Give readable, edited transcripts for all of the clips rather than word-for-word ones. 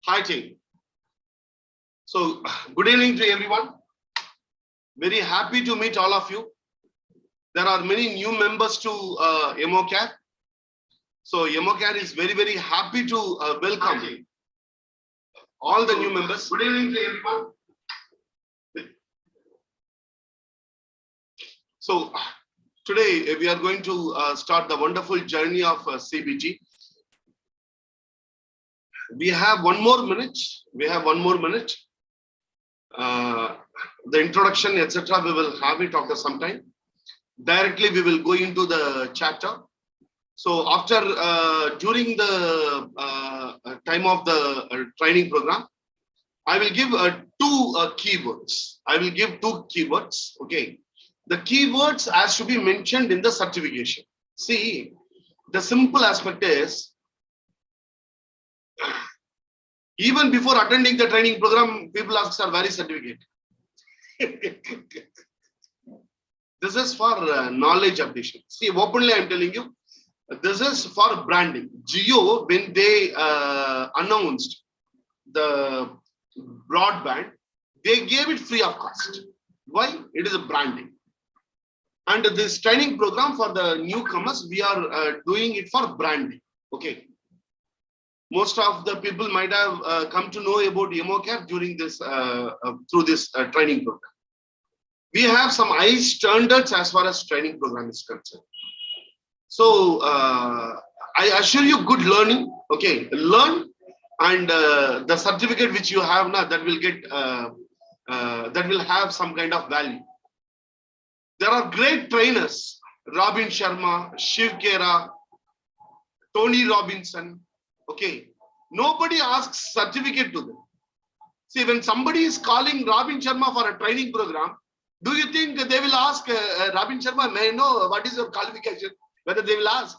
Hi team. So good evening to everyone. Very happy to meet all of you. There are many new members to EMOCAR. So EMOCAR is very happy to welcome all the new members. Good evening to everyone. So today we are going to start the wonderful journey of CBT. We have one more minute. The introduction, etc. we will have it after some time. Directly we will go into the chapter. So after during the time of the training program, I will give two keywords. Okay, the keywords has to be mentioned in the certification. See, the simple aspect is, even before attending the training program, people ask, "Sir, where is certificate?" This is for knowledge addition. See, openly I'm telling you, this is for branding. Jio, when they announced the broadband, they gave it free of cost. Why? It is a branding. And this training program for the newcomers, we are doing it for branding. Okay. Most of the people might have come to know about EMOCAR during this through this training program. We have some high standards as far as training program is concerned. So I assure you good learning. Okay, learn, and the certificate which you have now, that will get that will have some kind of value. There are great trainers: Robin Sharma, Shiv Kera, Tony Robinson. Okay, nobody asks certificate to them. See, when somebody is calling Robin Sharma for a training program, do you think they will ask Robin Sharma, may I know what is your qualification? Whether they will ask.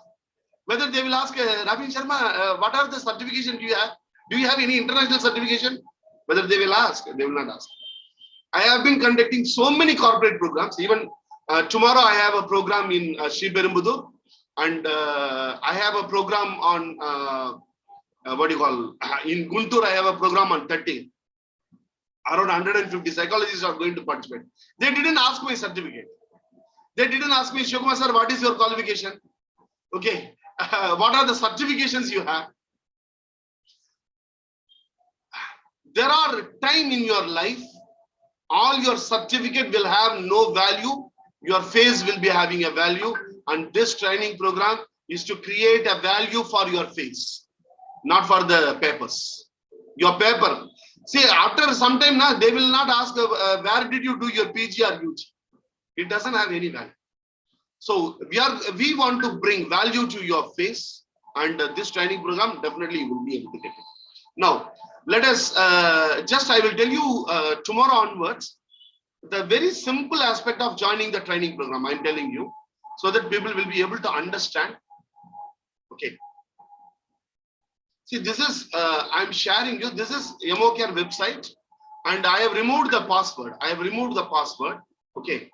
Whether they will ask Robin Sharma, what are the certifications do you have? Do you have any international certification? Whether they will ask, they will not ask. I have been conducting so many corporate programs. Even tomorrow I have a program in Sriperumbudur, and I have a program on what do you call, in Guntur. I have a program on 30. Around 150 psychologists are going to participate. They didn't ask my certificate. They didn't ask me, Shivakumar sir, what is your qualification? Okay, what are the certifications you have? There are time in your life, all your certificate will have no value. Your face will be having a value, and this training program is to create a value for your face, not for the papers. Your paper. See, after some time now, they will not ask where did you do your PG or UG. It doesn't have any value. So we want to bring value to your face, and this training program definitely you will be able to get it. Now, let us I will tell you tomorrow onwards the very simple aspect of joining the training program. I'm telling you, so that people will be able to understand. Okay. See, this is I'm sharing you. This is EMOCAR website, and I have removed the password. Okay.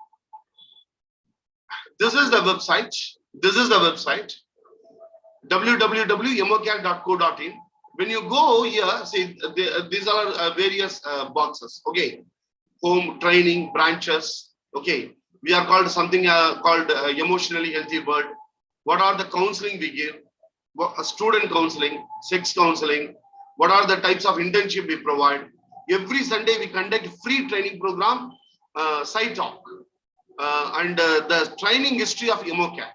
This is the website. www.emocar.co.in. When you go here, see, these are various boxes. Okay. Home, training, branches. Okay. We are called something called emotionally healthy bird. What are the counseling we give? Student counseling, sex counseling. What are the types of internship we provide? Every Sunday we conduct free training program, site talk, and the training history of EMOCAR.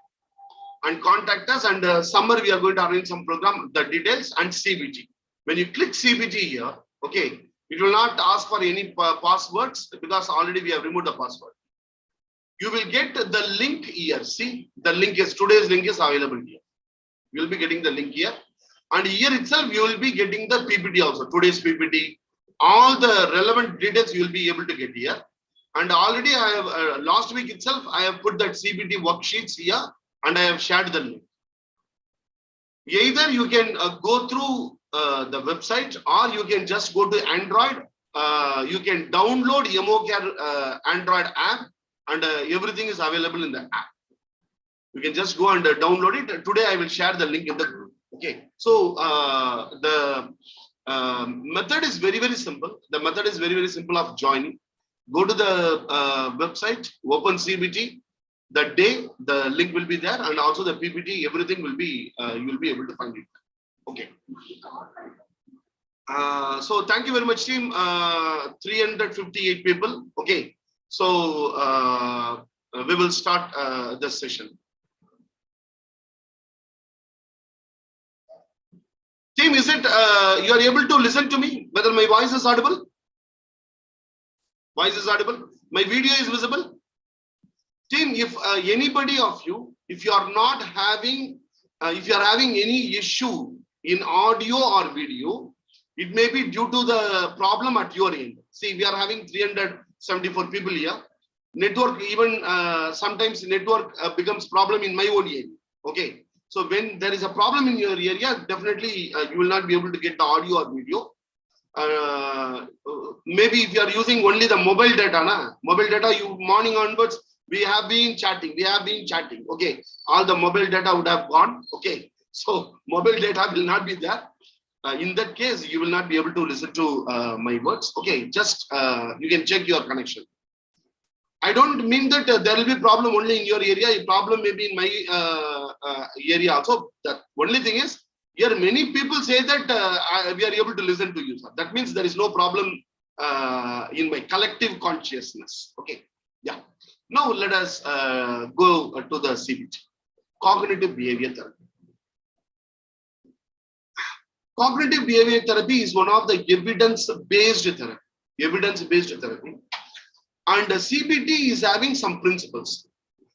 And contact us, and summer we are going to arrange some program, the details, and CBT. When you click CBT here, okay, it will not ask for any passwords, because already we have removed the password. You will get the link here. See, the link is, today's link is available here. You will be getting the link here, and here itself you will be getting the PPT also, today's PPT, all the relevant details you will be able to get here. And already I have last week itself I have put that CBT worksheets here, and I have shared the link. Either you can go through the website, or you can just go to Android. You can download EMOCAR Android app, and everything is available in the app. You can just go and download it. Today I will share the link in the group. Okay. So Method is very, very simple. The method is very, very simple of joining. Go to the website, open CBT. The day, the link will be there, and also the PPT, everything will be, you will be able to find it. Okay. So thank you very much, team. 358 people. Okay. So we will start this session. Team, is it you are able to listen to me? Whether my voice is audible? Voice is audible. My video is visible. Team, if anybody of you, if you are not having, if you are having any issue in audio or video, it may be due to the problem at your end. See, we are having 374 people here. Network, even sometimes network becomes problem in my own area. Okay. So when there is a problem in your area, definitely you will not be able to get the audio or video. Maybe if you are using only the mobile data, mobile data, you morning onwards, we have been chatting. Okay. All the mobile data would have gone. Okay. So mobile data will not be there. In that case, you will not be able to listen to my words. Okay. Just you can check your connection. I don't mean that there will be problem only in your area. A problem may be in my area also. The only thing is, here many people say that we are able to listen to you, sir. That means there is no problem in my collective consciousness. Okay. Yeah. Now let us go to the CBT. Cognitive behavior therapy. Cognitive behavior therapy is one of the evidence-based therapy. Evidence-based therapy. And CBT is having some principles.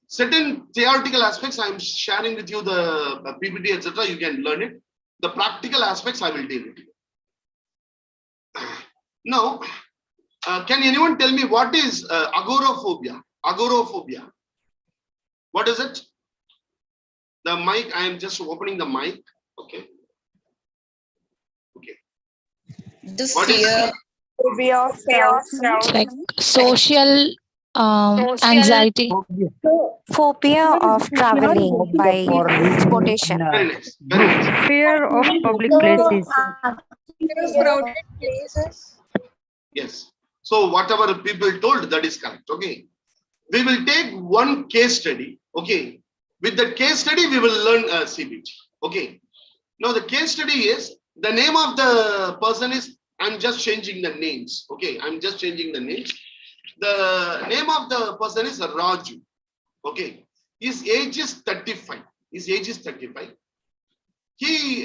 Certain theoretical aspects I am sharing with you, the PPT, etc. You can learn it. The practical aspects I will deal with you. Now, can anyone tell me what is agoraphobia? Agoraphobia. What is it? The mic, I am just opening the mic. Okay. Okay. The What is fear. Phobia of crowds. Like social anxiety. Phobia of traveling by transportation. very nice? Very nice. Fear of public places. Crowded places. Yes. So whatever people told, that is correct. Okay. We will take one case study. Okay. With the case study, we will learn CBT. Okay. Now the case study is, the name of the person is, I'm just changing the names. Okay. I'm just changing the names. The name of the person is Raju. Okay. His age is 35. His age is 35. He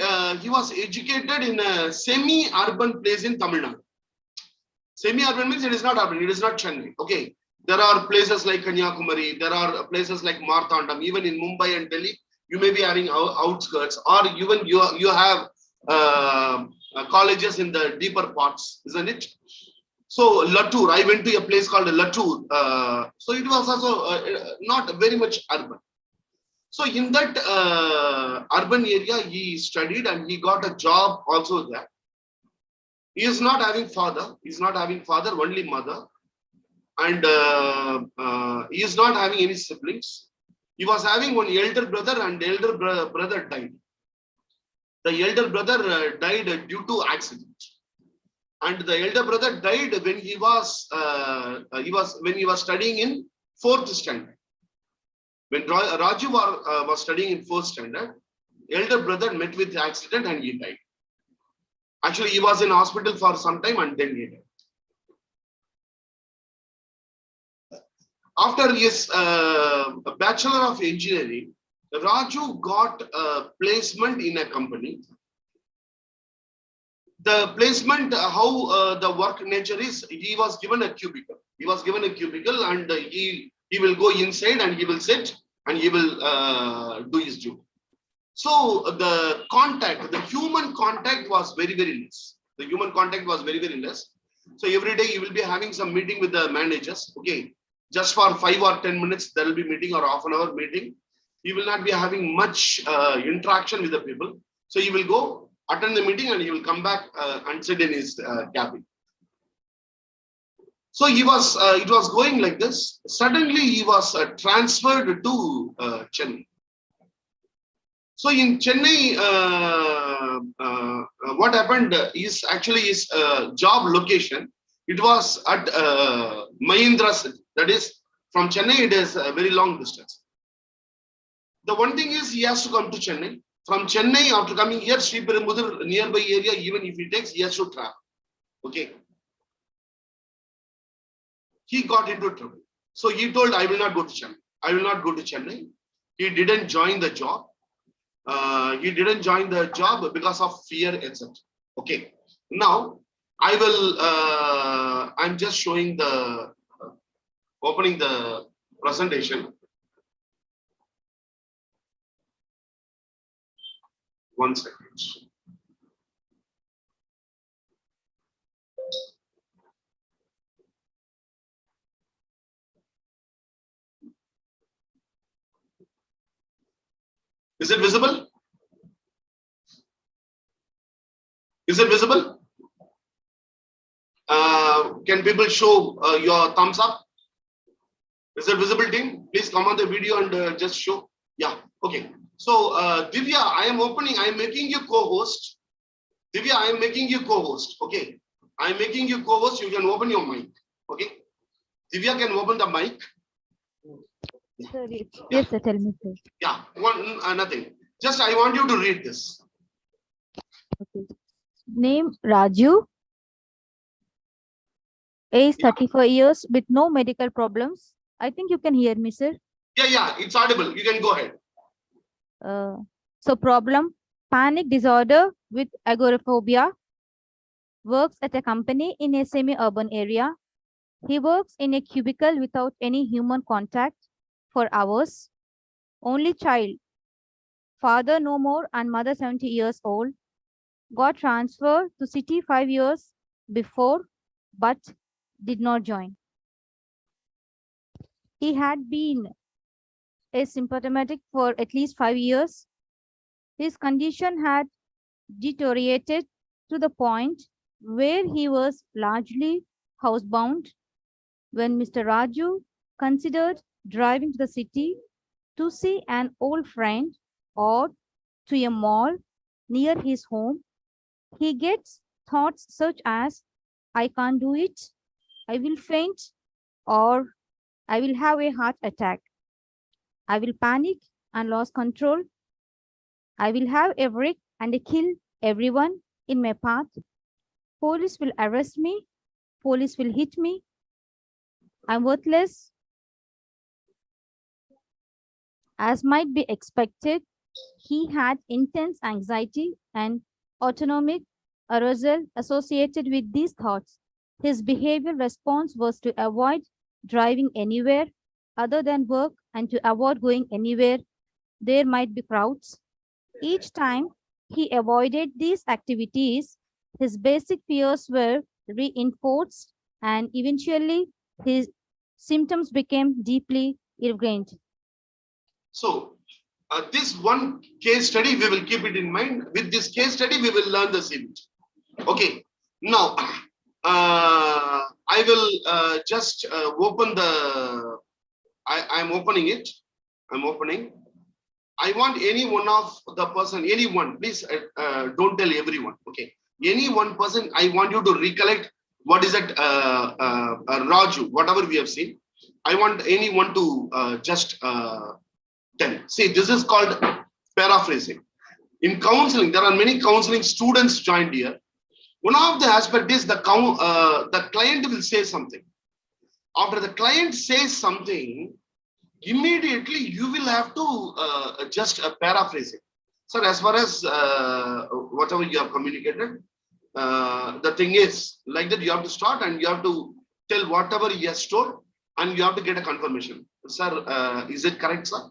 was educated in a semi-urban place in Tamil Nadu. Semi-urban means it is not urban, it is not Chennai. Okay. There are places like Kanyakumari, there are places like Marthandam, even in Mumbai and Delhi, you may be having outskirts, or even you have colleges in the deeper parts, isn't it? So Latur, I went to a place called Latur. So it was also not very much urban. So in that urban area, he studied and he got a job also there. He is not having father. He is not having father, only mother. And he is not having any siblings. He was having one elder brother, and the elder brother died. The elder brother died due to accident. And the elder brother died when he was studying in 4th standard. When Raju was studying in 4th standard, elder brother met with the accident and he died. Actually, he was in hospital for some time and then he died. After his Bachelor of Engineering, Raju got a placement in a company. The placement, how the work nature is, he was given a cubicle. He was given a cubicle and he will go inside and he will sit and he will do his job. So the contact, the human contact was very, very less. The human contact was very, very less. So every day you will be having some meeting with the managers. Okay. Just for 5 or 10 minutes, there will be meeting or half an hour meeting. You will not be having much interaction with the people. So you will go attend the meeting and he will come back and sit in his cabin. So he was, it was going like this. Suddenly he was transferred to Chennai. So in Chennai, what happened is actually his job location. It was at Mahindra city. That is from Chennai. It is a very long distance. The one thing is he has to come to Chennai. From Chennai, after coming here, Sriperumbudur nearby area, even if he takes, he has to travel. Okay. He got into trouble. So he told, I will not go to Chennai. I will not go to Chennai. He didn't join the job. He didn't join the job because of fear, etc. Okay. Now, I will, I'm just showing the, opening the presentation. One second. Is it visible? Is it visible? Can people show your thumbs up? Is it visible, team? Please come on the video and just show. Yeah, okay. So, Divya, I am making you co-host. Divya, I am making you co-host. Okay. I am making you co-host. You can open your mic. Okay. Divya can open the mic. Sir, yes, sir, tell me, sir. Yeah, nothing. Just I want you to read this. Okay. Name Raju, age 34 years with no medical problems. I think you can hear me, sir. Yeah, it's audible. You can go ahead. So problem, panic disorder with agoraphobia, works at a company in a semi-urban area. He works in a cubicle without any human contact for hours. Only child, father no more and mother 70 years old. Got transferred to city 5 years before, but did not join. He had been asymptomatic for at least 5 years. His condition had deteriorated to the point where he was largely housebound when Mr. Raju considered driving to the city to see an old friend or to a mall near his home. He gets thoughts such as, I can't do it, I will faint, or I will have a heart attack. I will panic and lose control. I will have a wreck and kill everyone in my path. Police will arrest me. Police will hit me. I'm worthless. As might be expected, he had intense anxiety and autonomic arousal associated with these thoughts. His behavioral response was to avoid driving anywhere other than work and to avoid going anywhere there might be crowds. Each time he avoided these activities, his basic fears were reinforced and eventually his symptoms became deeply ingrained. So, this one case study, we will keep it in mind. With this case study, we will learn the Cbt. Okay. Now, I will just open the, I'm opening it. I'm opening. I want any one of the person, anyone, please don't tell everyone. Okay. Any one person, I want you to recollect what is that Raju, whatever we have seen. I want anyone to just tell. See, this is called paraphrasing. In counseling, there are many counseling students joined here. One of the aspect is the client will say something. After the client says something, immediately you will have to just paraphrase it. So as far as whatever you have communicated, the thing is like that you have to start and you have to tell whatever he has told and you have to get a confirmation. Sir, is it correct, sir?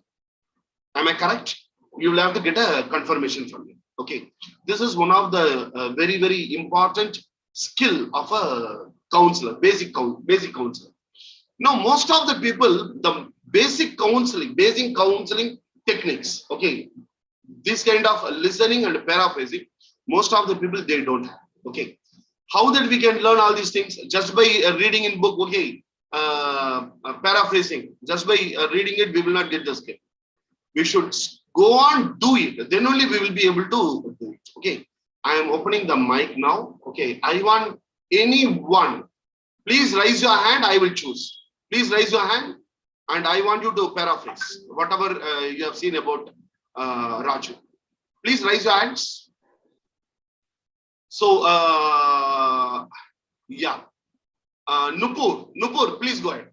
Am I correct? You will have to get a confirmation from me. Okay. This is one of the very, very important skill of a counselor, basic counselor. Now, most of the people, the basic counseling techniques, okay, this kind of listening and paraphrasing, most of the people, they don't have, okay. How that we can learn all these things? Just by reading in book, okay, paraphrasing, just by reading it, we will not get the skill. We should Go on, do it. Then only we will be able to do it. Okay. I am opening the mic now. Okay. I want anyone. Please raise your hand. I will choose. Please raise your hand. And I want you to paraphrase whatever you have seen about Raju. Please raise your hands. So, yeah. Nupur, please go ahead.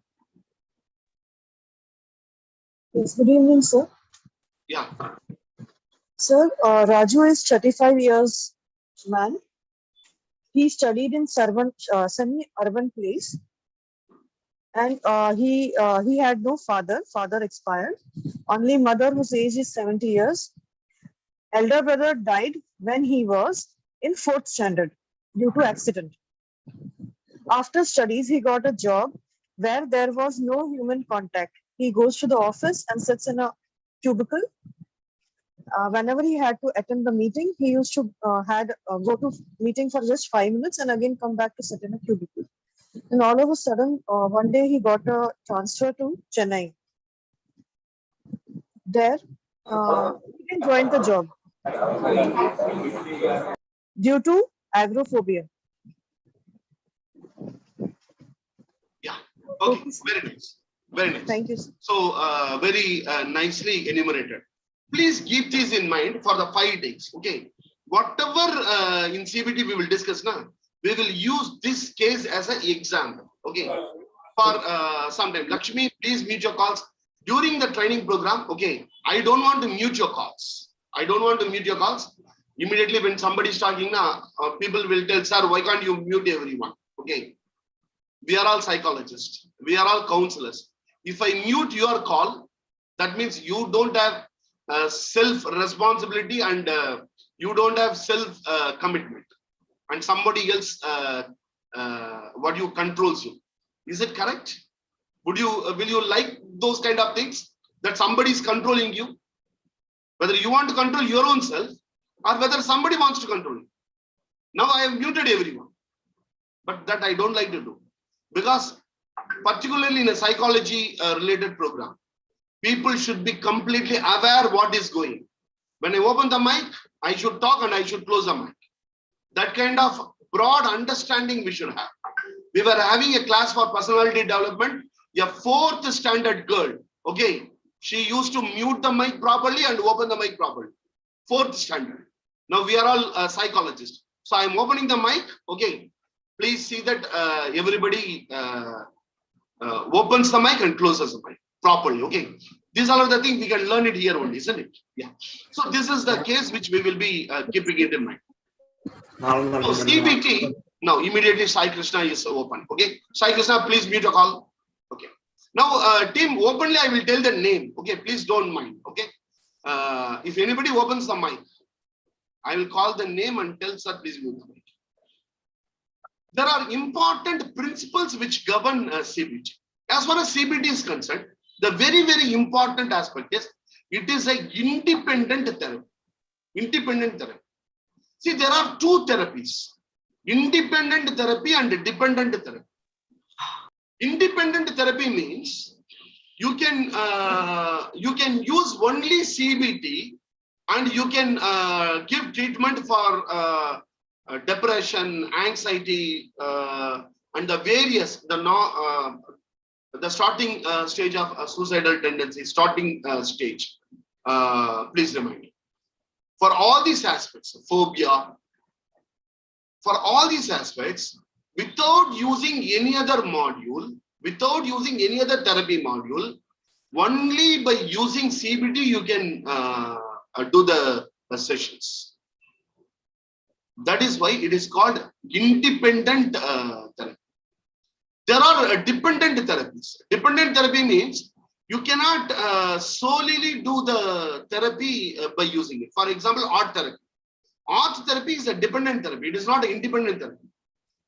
Yes, good evening, sir. Yeah. Sir, Raju is 35 years man. He studied in semi-urban place, and he had no father. Father expired. Only mother, whose age is 70 years. Elder brother died when he was in 4th standard due to accident. After studies, he got a job where there was no human contact. He goes to the office and sits in a cubicle. Whenever he had to attend the meeting, he used to go to meeting for just 5 minutes and again come back to sit in a cubicle. And all of a sudden, one day he got a transfer to Chennai. There, he didn't join the job due to agoraphobia. Yeah. Okay. Very nice. Very nice. Thank you, sir. So, very nicely enumerated. Please keep this in mind for the 5 days. Okay. Whatever in CBT we will discuss now, we will use this case as an example. Okay. For some time. Lakshmi, please mute your calls. During the training program, okay, I don't want to mute your calls. I don't want to mute your calls. Immediately when somebody is talking now, people will tell, sir, why can't you mute everyone? Okay. We are all psychologists. We are all counselors. If I mute your call, that means you don't have self-responsibility and you don't have self-commitment. And somebody else what you controls you. Is it correct? Will you like those kind of things? That somebody is controlling you? Whether you want to control your own self or whether somebody wants to control you. Now I have muted everyone. But that I don't like to do. Because particularly in a psychology related program, people should be completely aware what is going. When I open the mic, I should talk and I should close the mic. That kind of broad understanding we should have. We were having a class for personality development. A 4th standard girl, okay, she used to mute the mic properly and open the mic properly. 4th standard. Now we are all psychologists. So I'm opening the mic, okay. Please see that everybody opens the mic and closes the mic properly, okay. These are the things we can learn it here only, isn't it? Yeah. So this is the case which we will be keeping it in mind. So CBT, now immediately Sai Krishna is open, okay. Sai Krishna, please mute your call. Okay. Now, team, openly I will tell the name. Okay, please don't mind. Okay. If anybody opens the mic, I will call the name and tell sir, please mute the mic. There are important principles which govern CBT. As far as CBT is concerned, the very, very important aspect is it is an independent therapy. Independent therapy. See, there are 2 therapies: independent therapy and dependent therapy. Independent therapy means you can use only CBT and you can give treatment for depression, anxiety, and the various the starting stage of suicidal tendency, starting stage. Please remind me. For all these aspects, phobia, for all these aspects, without using any other module, without using any other therapy module, only by using CBT, you can do the sessions. That is why it is called independent therapy. There are dependent therapies. Dependent therapy means you cannot solely do the therapy by using it. For example, art therapy. Art therapy is a dependent therapy. It is not an independent therapy.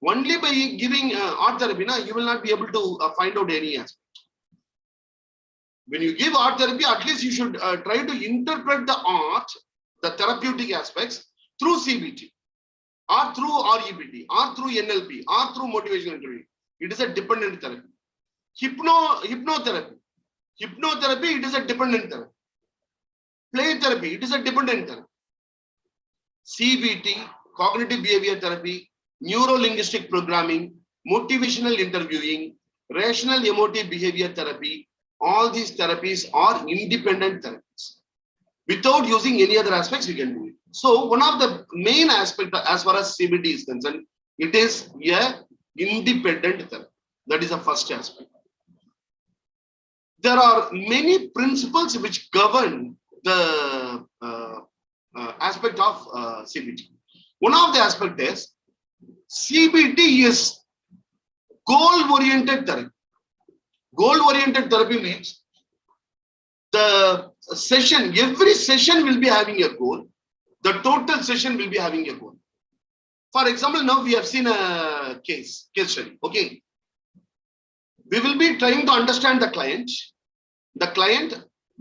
Only by giving art therapy, you will not be able to find out any aspect. When you give art therapy, at least you should try to interpret the art, the therapeutic aspects through CBT, or through REBT, or through NLP, or through motivational interview. It is a dependent therapy. Hypnotherapy. Hypnotherapy, it is a dependent therapy. Play therapy, it is a dependent therapy. CBT, cognitive behavior therapy, neuro-linguistic programming, motivational interviewing, rational emotive behavior therapy, all these therapies are independent therapies. Without using any other aspects, you can do it. So one of the main aspects as far as CBT is concerned, it is a independent therapy. That is the first aspect. There are many principles which govern the aspect of CBT. One of the aspect is CBT is goal-oriented therapy. Goal-oriented therapy means the session, every session will be having a goal. The total session will be having a goal. For example, now we have seen a case study. Okay. We will be trying to understand the client.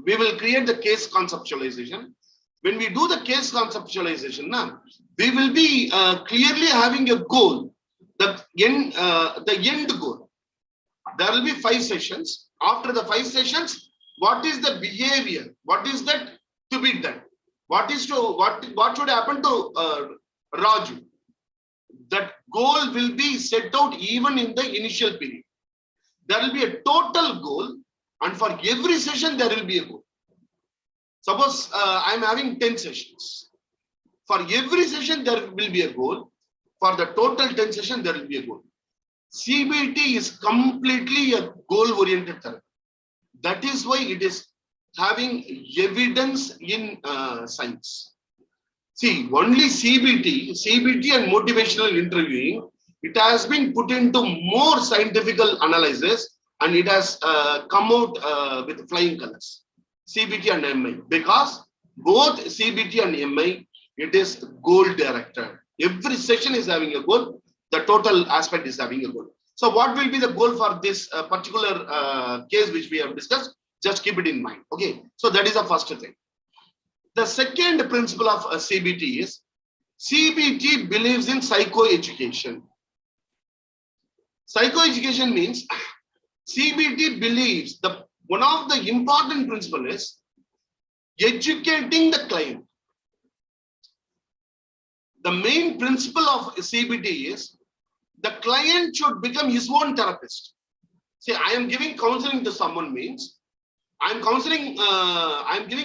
We will create the case conceptualization. When we do the case conceptualization, we will be clearly having a goal, the end goal. There will be 5 sessions. After the 5 sessions, what is the behavior? What is that to be done? What should happen to Raju? That goal will be set out even in the initial period. There will be a total goal, and for every session there will be a goal. Suppose I am having 10 sessions. For every session there will be a goal. For the total 10 sessions there will be a goal. CBT is completely a goal-oriented therapy. That is why it is having evidence in science. See, only CBT and motivational interviewing, it has been put into more scientific analysis, and it has come out with flying colors. CBT and MI, because both CBT and MI, it is goal directed. Every session is having a goal. The total aspect is having a goal. So what will be the goal for this particular case which we have discussed? Just keep it in mind. Okay. So that is the first thing. The second principle of CBT is CBT believes in psychoeducation. Psychoeducation means CBT believes one of the important principle is educating the client. The main principle of CBT is the client should become his own therapist. See, I am giving counseling to someone means I'm giving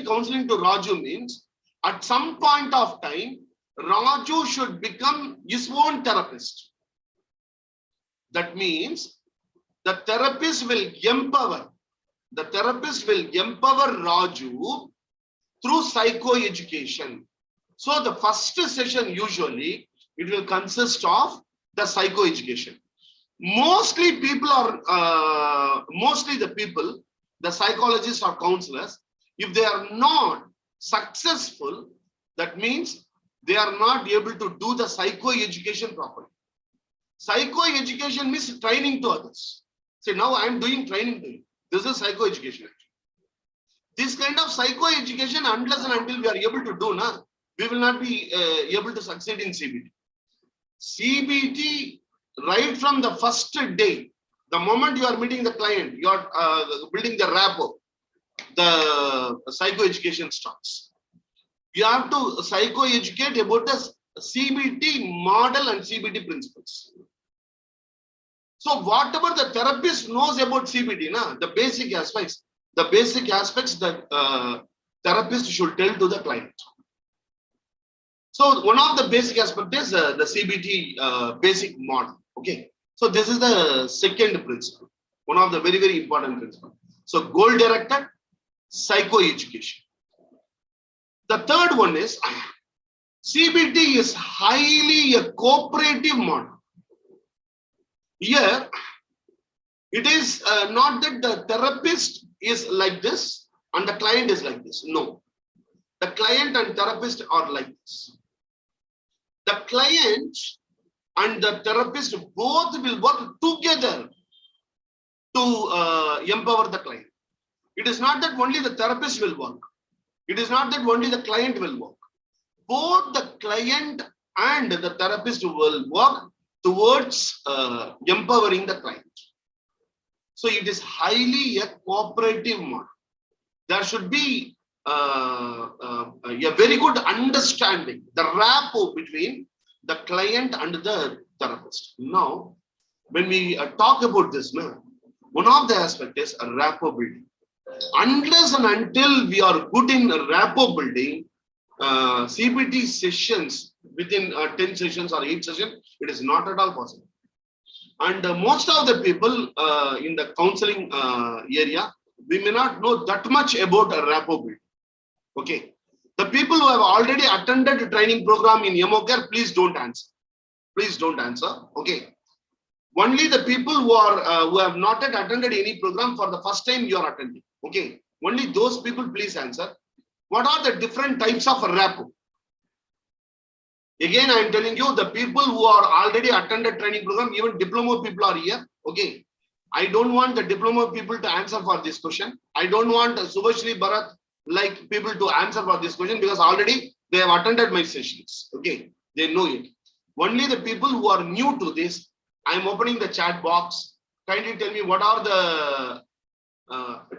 counseling to Raju means at some point of time, Raju should become his own therapist. That means the therapist will empower Raju through psychoeducation. So the first session usually it will consist of the psychoeducation. Mostly the psychologists or counselors, if they are not successful, that means they are not able to do the psychoeducation properly. Psychoeducation means training to others. Say, now I am doing training to you. This is psychoeducation. This kind of psychoeducation, unless and until we are able to do, we will not be able to succeed in CBT. CBT, right from the first day, the moment you are meeting the client, you are building the rapport, the psychoeducation starts. You have to psychoeducate about the CBT model and CBT principles. So whatever the therapist knows about CBT, the basic aspects that therapist should tell to the client. So one of the basic aspects is the CBT basic model. Okay. So this is the second principle, one of the very, very important principles. So goal-directed psychoeducation. The third one is CBT is highly a cooperative model. Here, it is not that the therapist is like this and the client is like this. No. The client and therapist are like this. The client and the therapist both will work together to empower the client. It is not that only the therapist will work. It is not that only the client will work. Both the client and the therapist will work towards empowering the client. So it is highly a cooperative model. There should be a very good understanding, the rapport between the client and the therapist. Now, when we talk about this, one of the aspects is a rapport building. Unless and until we are good in rapport building, CBT sessions within 10 sessions or 8 sessions, it is not at all possible. And most of the people in the counseling area, we may not know that much about a rapport building. Okay. The people who have already attended the training program in Yamocare, please don't answer. Please don't answer. Okay. Only the people who have not yet attended any program for the first time you are attending. Okay. Only those people please answer. What are the different types of rapport? Again, I am telling you, the people who are already attended training program, even diploma people are here. Okay. I don't want the diploma people to answer for this question. I don't want Subhashri Bharat like people to answer for this question because already they have attended my sessions. Okay. They know it. Only the people who are new to this, I am opening the chat box. Kindly tell me what are the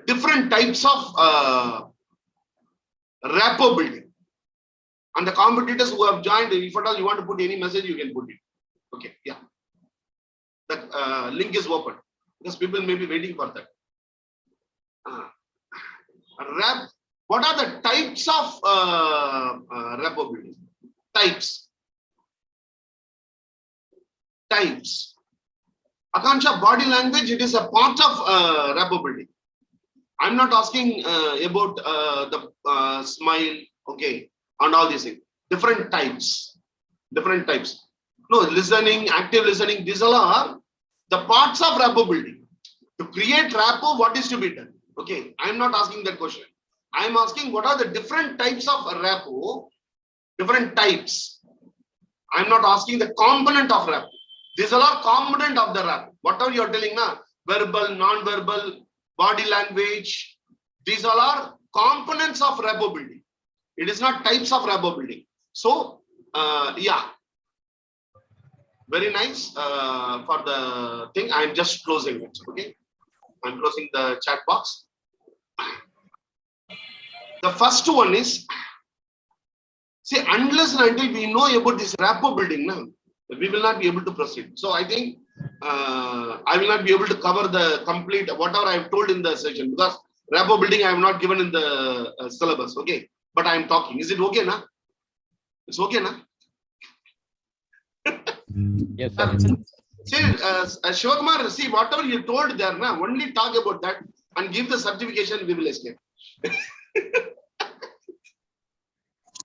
different types of rapport building. And the competitors who have joined, if at all you want to put any message, you can put it. Okay, yeah. That link is open because people may be waiting for that. What are the types of rapport building? Types. Akansha, body language, it is a part of rapport building. I'm not asking about the smile, okay, and all these things. Different types. No, listening, active listening, these all are the parts of rapport building. To create rapport, what is to be done? Okay, I'm not asking that question. I'm asking what are the different types of rapport, different types. I'm not asking the component of rapport. These all are component of the rapport. Whatever you're telling now, verbal, non-verbal, body language, these all are components of rapport building. It is not types of rapport building. So, yeah. Very nice for the thing. I'm just closing it. Okay. I'm closing the chat box. The first one is, see, unless and until we know about this rapport building, now, we will not be able to proceed. So I think I will not be able to cover the complete, whatever I have told in the session, because rapport building I have not given in the syllabus. Okay. But I am talking. Is it okay, na? It's okay, na? Yes, sir. See, Shivakumar, see, whatever you told there, na, only talk about that and give the certification, we will escape.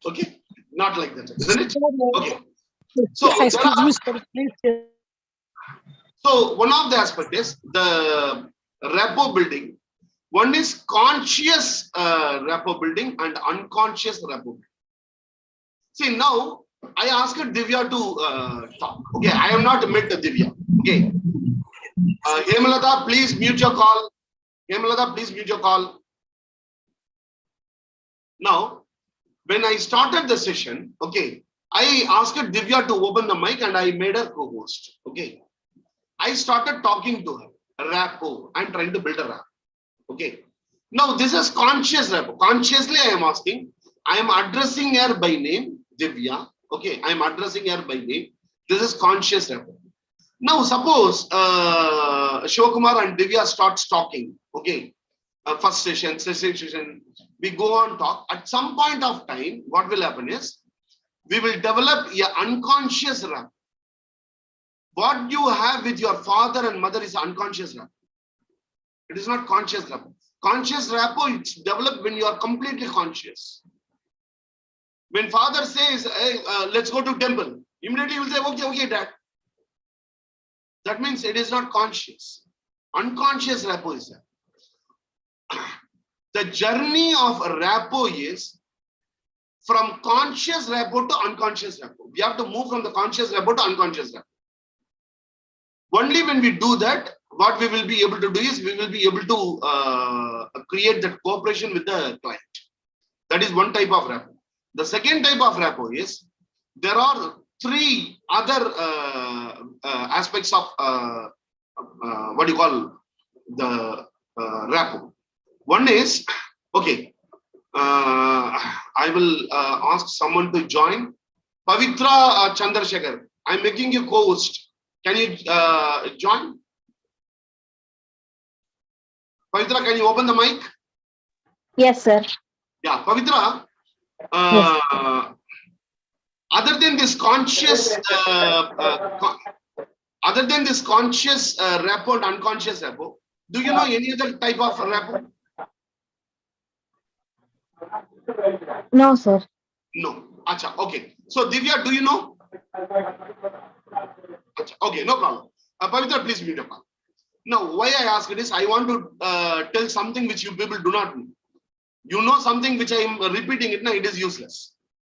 Okay? Not like that, isn't it? Okay. So, so one of the aspects is the rapport building. One is conscious rapport building and unconscious rapport building. See, now I asked Divya to talk. Okay, I have not met Divya. Okay. Hemalata, please mute your call. Hemalata, please mute your call. Now, when I started the session, okay, I asked Divya to open the mic and I made her co-host. Okay. I started talking to her. Rapport. I'm trying to build a rapport. Okay. Now, this is conscious rapport. Consciously, I am asking. I am addressing her by name, Divya. Okay. I am addressing her by name. This is conscious rapport. Now, suppose Shivakumar and Divya starts talking. Okay. First session, second session, we go on talk. At some point of time, what will happen is, we will develop an unconscious rapport. What you have with your father and mother is unconscious rapport. It is not conscious rapport. Conscious rapport, it's developed when you are completely conscious. When father says, hey, let's go to temple, immediately you will say, okay, okay, dad. That means it is not conscious. Unconscious rapport is there. The journey of rapport is from conscious rapport to unconscious rapport. We have to move from the conscious rapport to unconscious rapport. Only when we do that, what we will be able to do is we will be able to create that cooperation with the client. That is one type of rapport. The second type of rapport is there are three other aspects of what you call the rapport. One is, okay, I will ask someone to join. Pavitra Chandrasekhar, I'm making you co-host. Can you join? Pavitra, can you open the mic? Yes, sir. Yeah, Pavitra. Other than this conscious, repo and unconscious repo, do you know any other type of repo? No, sir. No. Acha, okay. So Divya, do you know? Acha, okay, no problem. Pavitra, please mute up. Now, why I ask it is, I want to tell something which you people do not know. You know something which I am repeating it now, it is useless.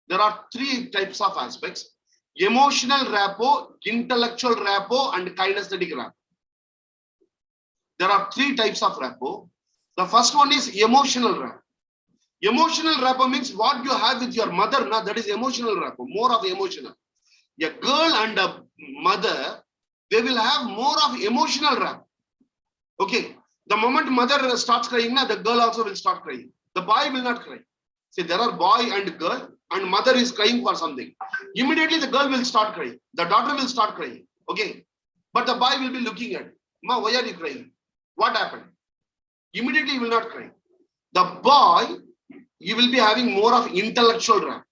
There are three types of aspects: emotional rapport, intellectual rapport, and kinesthetic rapport. There are three types of rapport. The first one is emotional rapport. Emotional rapport means what you have with your mother, now that is emotional rapport, more of emotional. A girl and a mother, they will have more of emotional rapport. Okay. The moment mother starts crying, the girl also will start crying. The boy will not cry. See, there are boy and girl, and mother is crying for something. Immediately the girl will start crying. The daughter will start crying. Okay. But the boy will be looking at, Ma, why are you crying? What happened? Immediately he will not cry. The boy, he will be having more of intellectual rapport.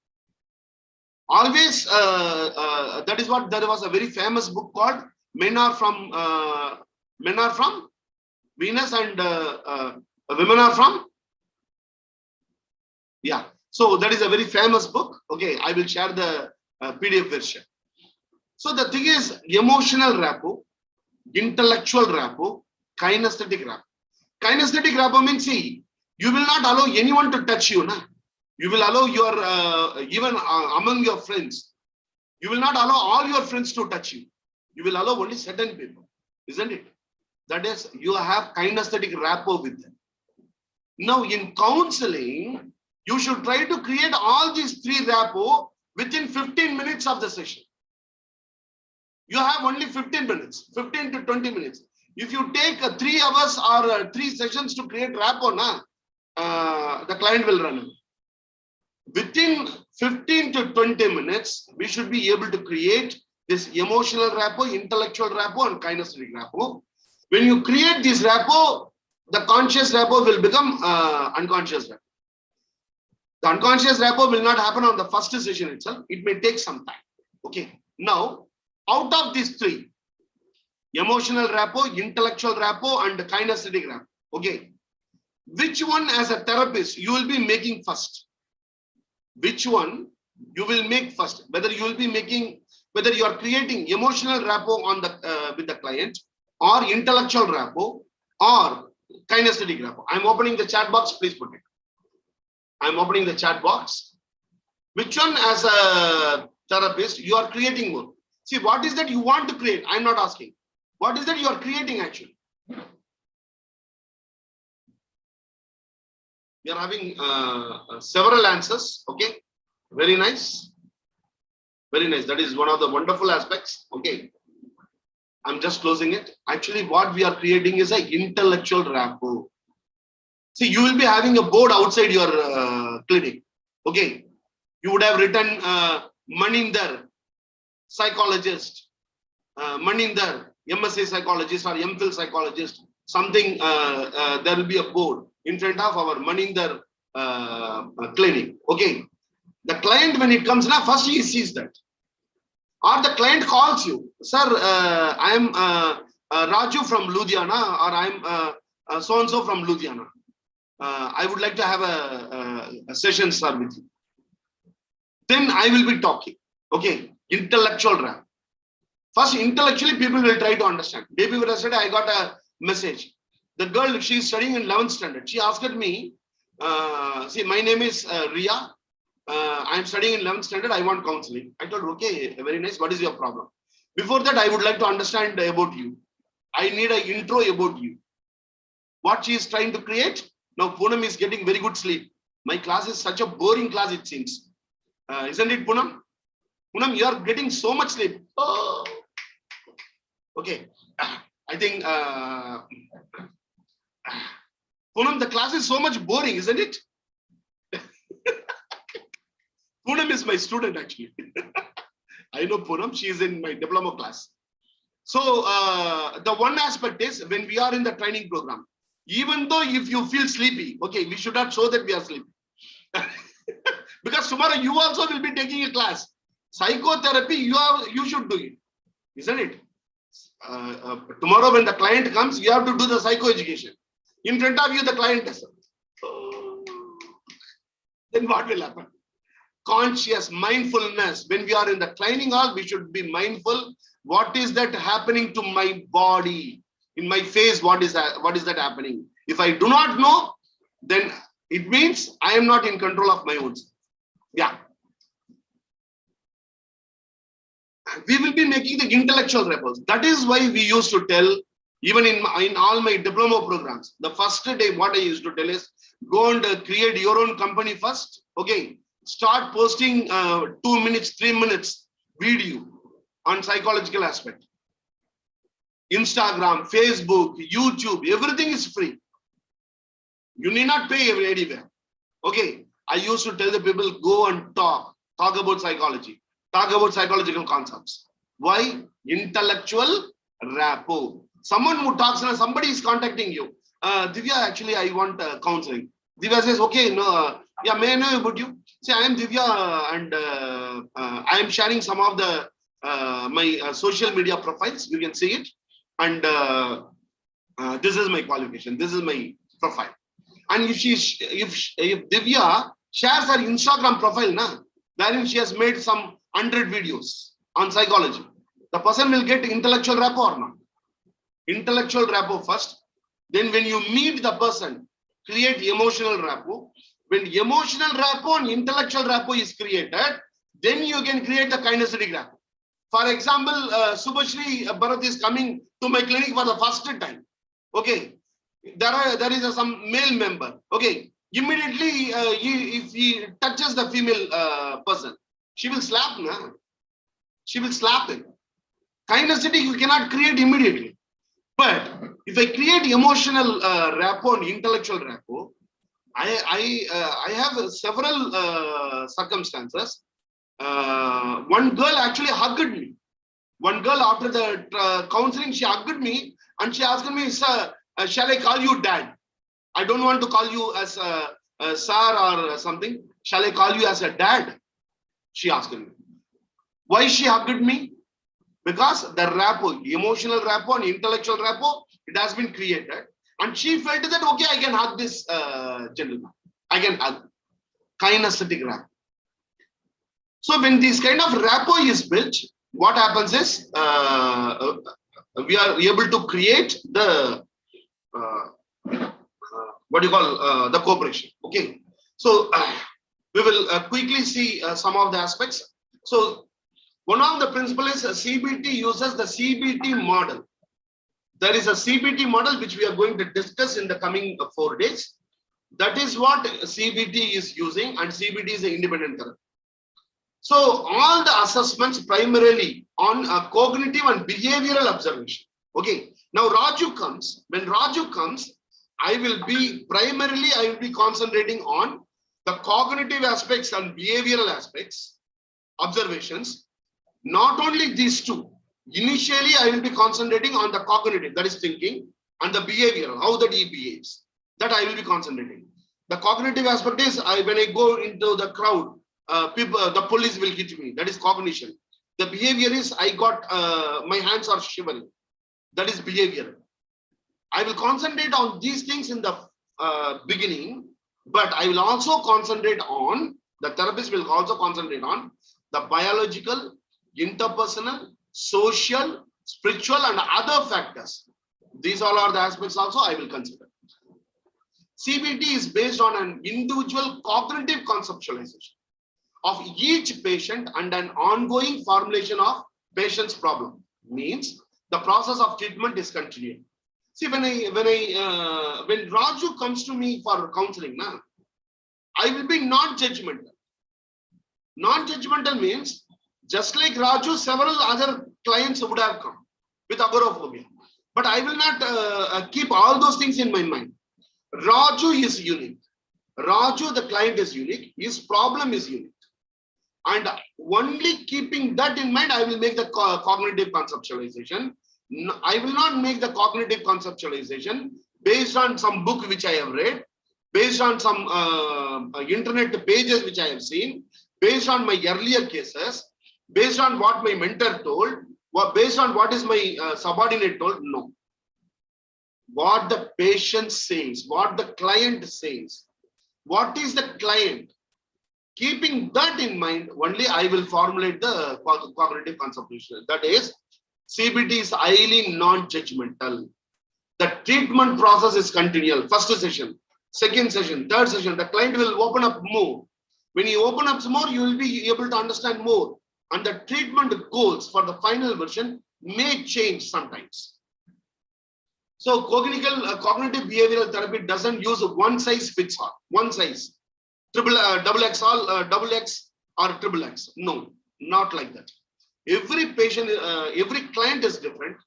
Always, that is what, there was a very famous book called Men Are From Venus and Women Are From. Yeah. So that is a very famous book. Okay, I will share the PDF version. So the thing is emotional rapport, intellectual rapport, kinesthetic rapport. Kinesthetic rapport means, see, you will not allow anyone to touch you. Na? You will allow your, even among your friends, you will not allow all your friends to touch you. You will allow only certain people, isn't it? That is, you have kinesthetic rapport with them. Now in counseling, you should try to create all these three rapport within 15 minutes of the session. You have only 15 minutes, 15 to 20 minutes. If you take 3 hours or 3 sessions to create rapport, the client will run away. Within 15 to 20 minutes, we should be able to create this emotional rapport, intellectual rapport, and kinesthetic rapport. When you create this rapport, the conscious rapport will become unconscious rapport. The unconscious rapport will not happen on the first session itself. It may take some time. Okay. Now, out of these three, emotional rapport, intellectual rapport, and kinesthetic rapport. Okay. Which one as a therapist you will be making first? Which one you will make first? Whether you will be making, whether you are creating emotional rapport on the with the client, or intellectual rapport, or kinesthetic rapport. I'm opening the chat box. Please put it. I'm opening the chat box. Which one as a therapist you are creating more? See, what is that you want to create? I'm not asking. What is that you are creating actually? We are having several answers. Okay. Very nice. Very nice. That is one of the wonderful aspects. Okay. I'm just closing it. Actually, what we are creating is an intellectual rapport. See, you will be having a board outside your clinic. Okay. You would have written Maninder, psychologist, Maninder, MSc psychologist or MPhil psychologist. Something, there will be a board in front of our Maninder clinic. Okay. The client, when it comes now, first he sees that. Or the client calls you, sir, I am Raju from Ludhiana, or I am so-and-so from Ludhiana. I would like to have a session, sir, with you. Then I will be talking. Okay, intellectual rapport. First, intellectually, people will try to understand. Baby would have said, I got a message. The girl, she is studying in 11th standard. She asked me, see, my name is Ria. I am studying in 11th standard. I want counseling. I told, okay, very nice. What is your problem? Before that, I would like to understand about you. I need an intro about you. What she is trying to create? Now, Poonam is getting very good sleep. My class is such a boring class, it seems. Isn't it, Poonam? Poonam, you are getting so much sleep. Oh. Okay. I think, Poonam, the class is so much boring, isn't it? Poonam is my student actually. I know Poonam, she is in my diploma class. So the one aspect is when we are in the training program, even though if you feel sleepy, okay, we should not show that we are sleepy. Because tomorrow you also will be taking a class. Psychotherapy, you should do it, isn't it? Tomorrow when the client comes, you have to do the psychoeducation. In front of you, the client does. Then what will happen? Conscious mindfulness. When we are in the training hall, we should be mindful. What is that happening to my body? In my face, what is that happening? If I do not know, then it means I am not in control of my own self. Yeah. We will be making the intellectual rapport. That is why we used to tell, even in all my diploma programs, the first day what I used to tell is, go and create your own company first. Okay. Start posting 2 minutes, 3 minutes video on psychological aspect. Instagram, Facebook, YouTube, everything is free. You need not pay anywhere. Okay. I used to tell the people, go and talk about psychology, talk about psychological concepts. Why? Intellectual rapport. Someone who talks, somebody is contacting you. Divya, actually, I want counseling. Divya says, okay, no, yeah, may I know about you? Say, I am Divya, and I am sharing some of the my social media profiles. You can see it, and this is my qualification. This is my profile. And if Divya shares her Instagram profile, wherein she has made some 100 videos on psychology, the person will get intellectual rapport or not? Intellectual rapport first. Then when you meet the person, create emotional rapport. When emotional rapport and intellectual rapport is created, then you can create the kinesthetic rapport. For example, Subhashri Bharat is coming to my clinic for the first time. Okay. There is some male member. Okay. Immediately, if he touches the female person, she will slap him. She will slap him. Kinesthetic you cannot create immediately. But if I create emotional rapport and intellectual rapport, I have several circumstances. One girl actually hugged me. One girl after the counseling, she hugged me and she asked me, sir, shall I call you dad? I don't want to call you as a sir or something. Shall I call you as a dad? She asked me. Why she hugged me? Because the rapport, emotional rapport and intellectual rapport, it has been created. And she felt that, okay, I can hug this gentleman. I can hug. Kinesthetic rapport. So when this kind of rapport is built, what happens is we are able to create the the cooperation. Okay. So we will quickly see some of the aspects. So one of the principles is CBT uses the CBT model. There is a CBT model which we are going to discuss in the coming 4 days. That is what CBT is using, and CBT is an independent therapy. So all the assessments primarily on cognitive and behavioral observation. Okay. Now Raju comes. When Raju comes, I will be concentrating on the cognitive aspects and behavioral aspects, observations. Not only these two. Initially, I will be concentrating on the cognitive, that is thinking, and the behavioral, how that he behaves. That I will be concentrating. The cognitive aspect is when I go into the crowd, the police will hit me. That is cognition. The behavior is I got my hands are shivering. That is behavior. I will concentrate on these things in the beginning, but I will also concentrate on, the therapist will also concentrate on the biological, interpersonal, social, spiritual, and other factors. These all are the aspects also I will consider. CBT is based on an individual cognitive conceptualization of each patient and an ongoing formulation of patient's problem. Means the process of treatment is continuing. See, when Raju comes to me for counseling, I will be non-judgmental. Non-judgmental means just like Raju, several other clients would have come with agoraphobia. But I will not keep all those things in my mind. Raju is unique. Raju, the client, is unique. His problem is unique. And only keeping that in mind, I will make the cognitive conceptualization. I will not make the cognitive conceptualization based on some book which I have read, based on some internet pages which I have seen, based on my earlier cases, based on what my mentor told, based on what is my subordinate told. No. What the patient says, what the client says, what is the client? Keeping that in mind, only I will formulate the cognitive conceptualization. That is, CBT is highly non-judgmental. The treatment process is continual. First session, second session, third session, the client will open up more. When you open up more, you will be able to understand more. And the treatment goals for the final version may change sometimes. So cognitive behavioral therapy doesn't use one size fits all, one size, double X or triple X. No, not like that. Every patient, every client is different,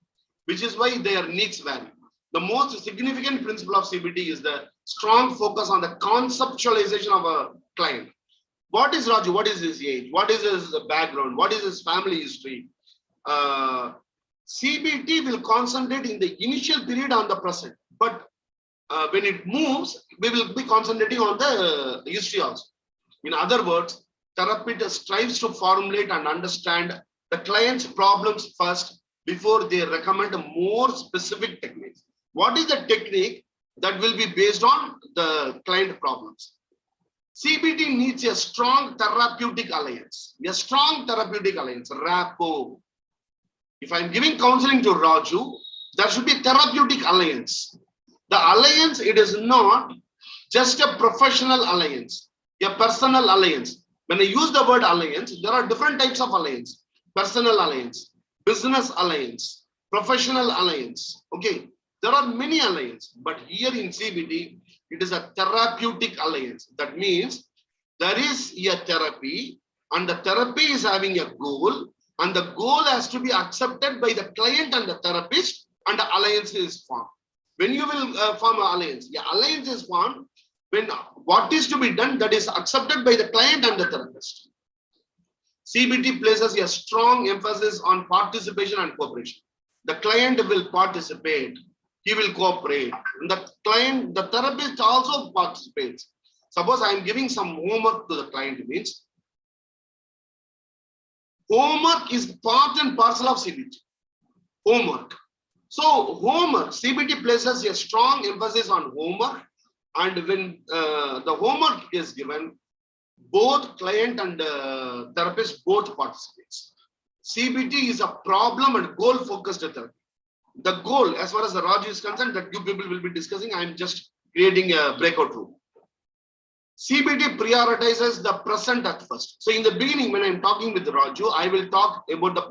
which is why their needs vary. The most significant principle of CBT is the strong focus on the conceptualization of a client. What is Raju? What is his age? What is his background? What is his family history? CBT will concentrate in the initial period on the present, but when it moves, we will be concentrating on the history also. In other words, therapist strives to formulate and understand the client's problems first before they recommend more specific techniques. What is the technique that will be based on the client problems? CBT needs a strong therapeutic alliance, rapport. If I'm giving counseling to Raju, there should be a therapeutic alliance. The alliance, it is not just a professional alliance, a personal alliance. When I use the word alliance, there are different types of alliance. Personal alliance, business alliance, professional alliance. Okay, there are many alliances, but here in CBT, it is a therapeutic alliance. That means there is a therapy and the therapy is having a goal and the goal has to be accepted by the client and the therapist and the alliance is formed. When you will form an alliance, the alliance is formed when what is to be done that is accepted by the client and the therapist. CBT places a strong emphasis on participation and cooperation. The client will participate, he will cooperate. The client, the therapist also participates. Suppose I am giving some homework to the client, means homework is part and parcel of CBT. Homework. So homework, CBT places a strong emphasis on homework, and when the homework is given, both client and therapist both participates. CBT is a problem and goal focused therapy. The goal, as far as the Raju is concerned, that you people will be discussing, I am just creating a breakout room. CBT prioritizes the present at first. So in the beginning, when I am talking with Raju, I will talk about the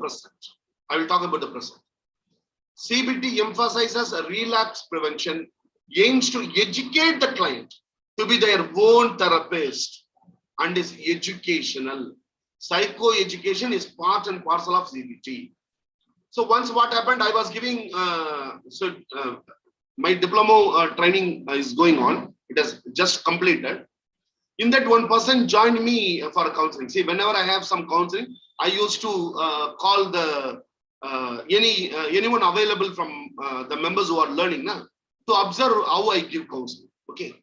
present. CBT emphasizes relapse prevention, aims to educate the client to be their own therapist, and is educational. Psychoeducation is part and parcel of CBT. So once what happened, I was giving, my diploma training is going on. It has just completed. In that, one person joined me for counseling. See, whenever I have some counseling, I used to call the anyone available from the members who are learning to observe how I give counseling. Okay.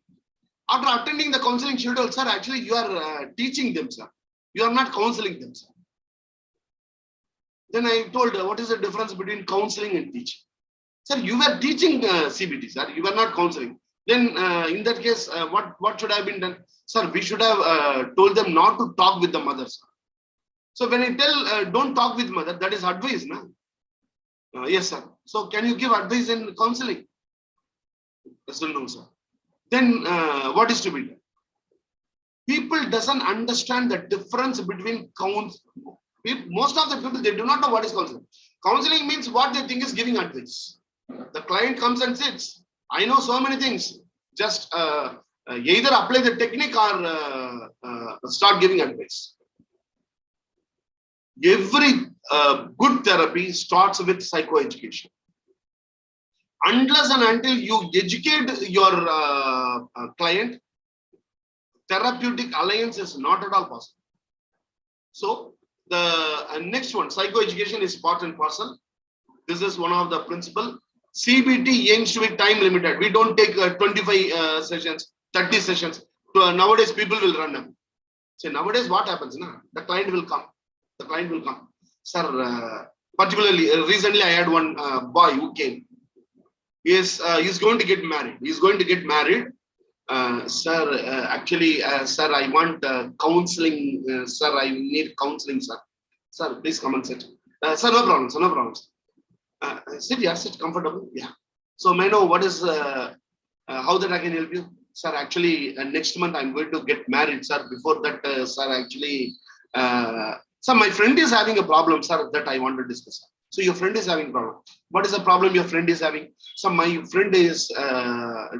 After attending the counseling, she told, sir, actually you are teaching them, sir. You are not counseling them, sir. Then I told her, what is the difference between counseling and teaching? Sir, you were teaching CBT, sir. You were not counseling. Then in that case, what should have been done? Sir, we should have told them not to talk with the mother, sir. So when I tell don't talk with mother, that is advice, no? Yes, sir. So can you give advice in counseling? Yes, no, sir. Then what is to be done? People doesn't understand the difference between counseling. Most of the people, they do not know what is counseling. Counseling means what they think is giving advice. The client comes and sits. I know so many things. Just either apply the technique or start giving advice. Every good therapy starts with psychoeducation. Unless and until you educate your client, therapeutic alliance is not at all possible. So the next one, psychoeducation is part and parcel. This is one of the principle. CBT aims to be time limited. We don't take 25 sessions, 30 sessions. Nowadays, people will run them. So nowadays, what happens? The client will come. The client will come. Sir, particularly recently, I had one boy who came. He's going to get married. He's going to get married. Sir, actually, sir, I want counseling. Sir, I need counseling, sir. Sir, please come and sit. Sir, no problem. Sir, no problem. Sit, yeah, sit comfortable. Yeah. So, may I know what is how that I can help you, sir? Actually, next month I'm going to get married, sir. Before that, sir, actually, sir, my friend is having a problem, sir. That I want to discuss. So, your friend is having a problem. What is the problem your friend is having? So, my friend is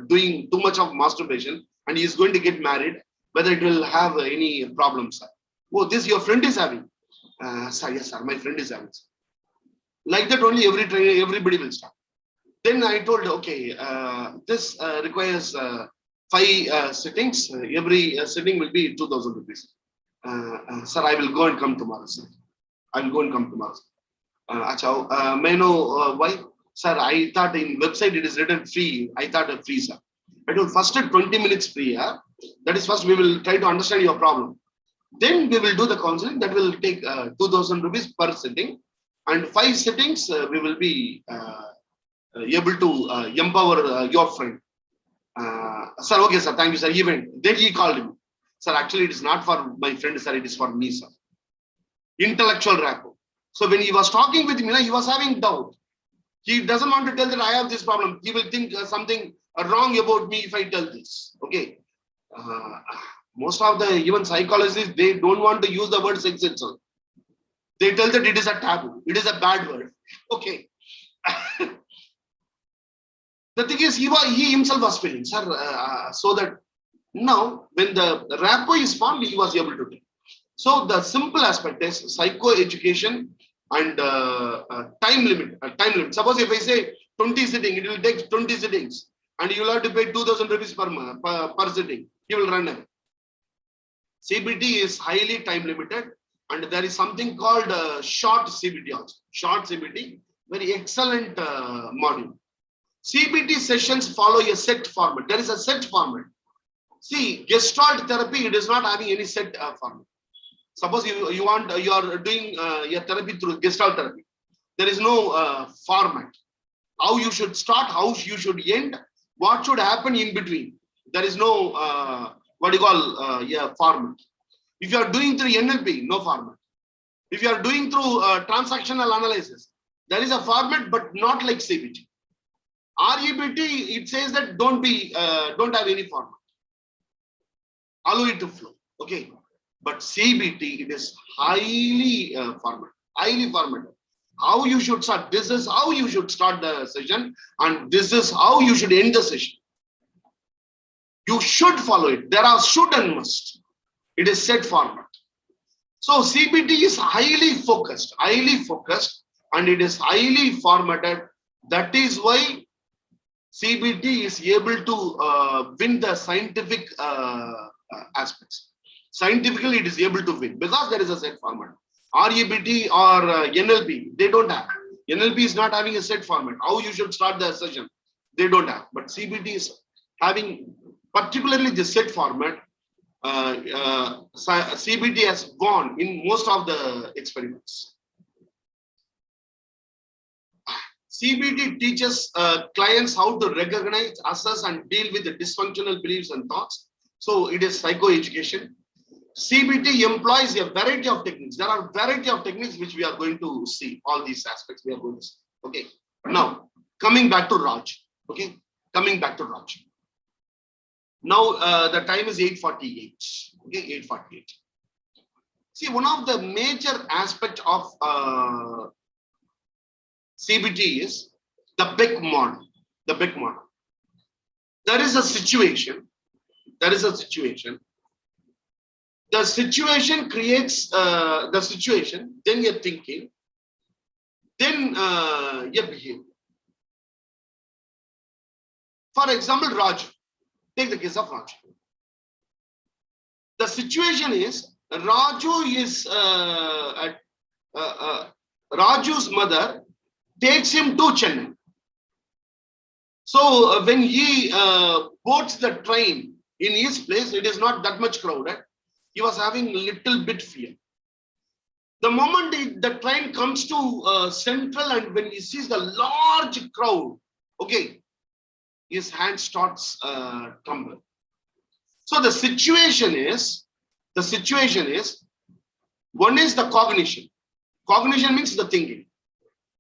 doing too much of masturbation, and he is going to get married. Whether it will have any problems, sir? Oh, this your friend is having. Sir, yes, sir. My friend is having. Sir. Like that only everybody will start. Then I told, okay, this requires 5 sittings. Every sitting will be 2,000 rupees. Sir, I will go and come tomorrow, sir. I will go and come tomorrow. May I know why? Sir, I thought in website it is written free. I thought free, sir. I told first 20 minutes free. That is first we will try to understand your problem. Then we will do the counseling. That will take 2,000 rupees per sitting. And 5 sittings, we will be able to empower your friend. Sir, okay, sir, thank you, sir. Even then he called him. Sir, actually, it is not for my friend, sir, it is for me, sir. Intellectual rapport. So when he was talking with me, he was having doubt. He doesn't want to tell that I have this problem. He will think something wrong about me if I tell this. Okay. Most of the even psychologists, they don't want to use the word sex itself. They tell that it is a taboo. It is a bad word. Okay. The thing is, he himself was feeling, sir, so that now when the rapport is formed, he was able to do. So the simple aspect is psychoeducation and time limit. Suppose if I say 20 sitting, it will take 20 sittings, and you will have to pay 2,000 rupees per sitting. He will run away. CBT is highly time limited. And there is something called short CBT also. Short CBT, very excellent module. CBT sessions follow a set format. There is a set format. See, Gestalt therapy, it is not having any set format. Suppose you are doing your therapy through Gestalt therapy. There is no format. How you should start, how you should end, what should happen in between. There is no format. If you are doing through NLP, no format. If you are doing through transactional analysis, there is a format, but not like CBT. REBT, it says that don't have any format. Allow it to flow. Okay. But CBT, it is highly formatted. How you should start. This is how you should start the session, and this is how you should end the session. You should follow it. There are should and must. It is set format. So CBT is highly focused, and it is highly formatted. That is why CBT is able to win the scientific aspects. Scientifically, it is able to win because there is a set format. REBT or NLP, they don't have. NLP is not having a set format. How you should start the session, they don't have. But CBT is having particularly the set format. CBT has won in most of the experiments. CBT teaches clients how to recognize, assess, and deal with the dysfunctional beliefs and thoughts. So it is psychoeducation. CBT employs a variety of techniques. There are a variety of techniques which we are going to see. All these aspects we are going to see. Okay. Now, coming back to Raj. Okay. Coming back to Raj. Now, the time is 8:48. Okay, 8:48. See, one of the major aspects of CBT is the Beck model. The Beck model. There is a situation. The situation creates the situation, then you're thinking, then your behavior. For example, Raj. Take the case of Raj. The situation is Raju is Raju's mother takes him to Chennai. So when he boards the train in his place, it is not that much crowded. He was having little bit fear. The moment the train comes to Central, and when he sees the large crowd, okay, his hand starts trembling. So the situation is, one is the cognition. Cognition means the thinking.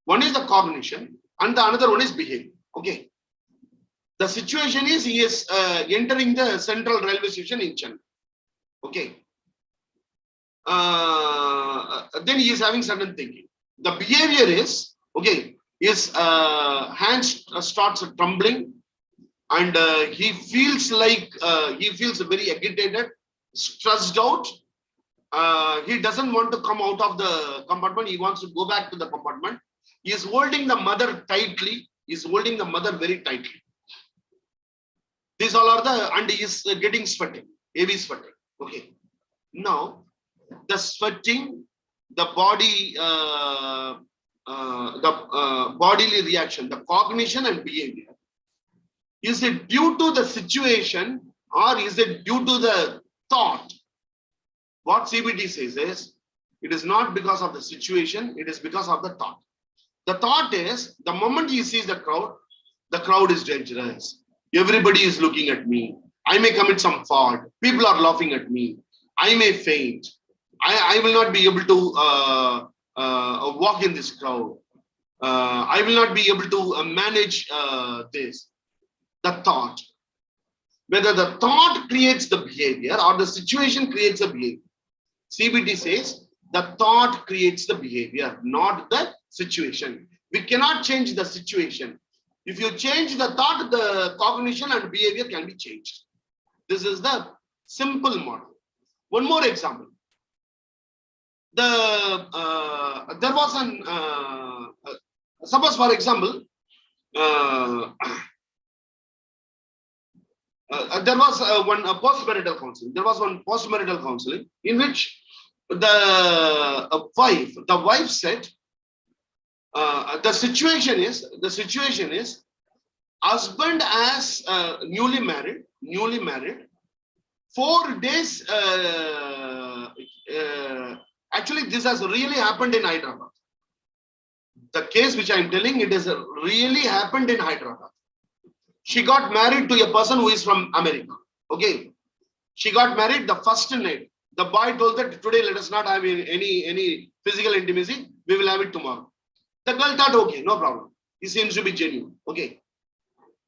One is the cognition, and the another one is behavior. Okay. The situation is he is entering the Central Railway Station in Chennai. Okay. Then he is having certain thinking. The behavior is, okay, his hands starts trembling, and he feels very agitated, stressed out. He doesn't want to come out of the compartment. He wants to go back to the compartment. He is holding the mother tightly. He is holding the mother very tightly. These all are and he is getting sweating, heavy sweating. Okay. Now, the sweating, the body, bodily reaction, the cognition and behavior. Is it due to the situation or is it due to the thought? What CBT says is, it is not because of the situation, it is because of the thought. The thought is, the moment he sees the crowd is dangerous. Everybody is looking at me. I may commit some fault. People are laughing at me. I may faint. I will not be able to walk in this crowd. I will not be able to manage this. The thought. Whether the thought creates the behavior or the situation creates the behavior. CBT says the thought creates the behavior, not the situation. We cannot change the situation. If you change the thought, the cognition and behavior can be changed. This is the simple model. One more example. There was an suppose, for example, there was one postmarital counseling. There was one postmarital counseling in which the wife said, the situation is husband as newly married 4 days. Actually, this has really happened in Hyderabad. The case which I am telling, it has really happened in Hyderabad. She got married to a person who is from America. Okay, she got married the first night. The boy told that today let us not have any physical intimacy. We will have it tomorrow. The girl thought, okay, no problem. He seems to be genuine. Okay.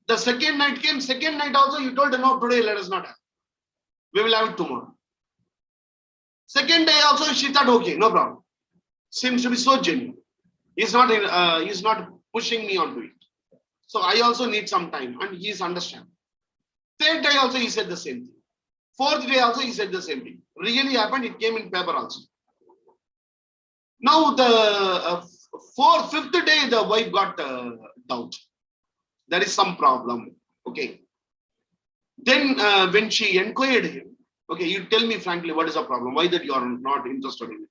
The second night came. Second night also, you told her, no, today let us not have. We will have it tomorrow. Second day also, she thought, okay, no problem. Seems to be so genuine. He's not pushing me onto it. So I also need some time, and he is understanding. Third day also, he said the same thing. Fourth day also, he said the same thing. Really happened. It came in paper also. Now the fifth day, the wife got doubt. There is some problem. Okay. Then when she inquired him, okay, you tell me frankly, what is the problem? Why that you are not interested in it?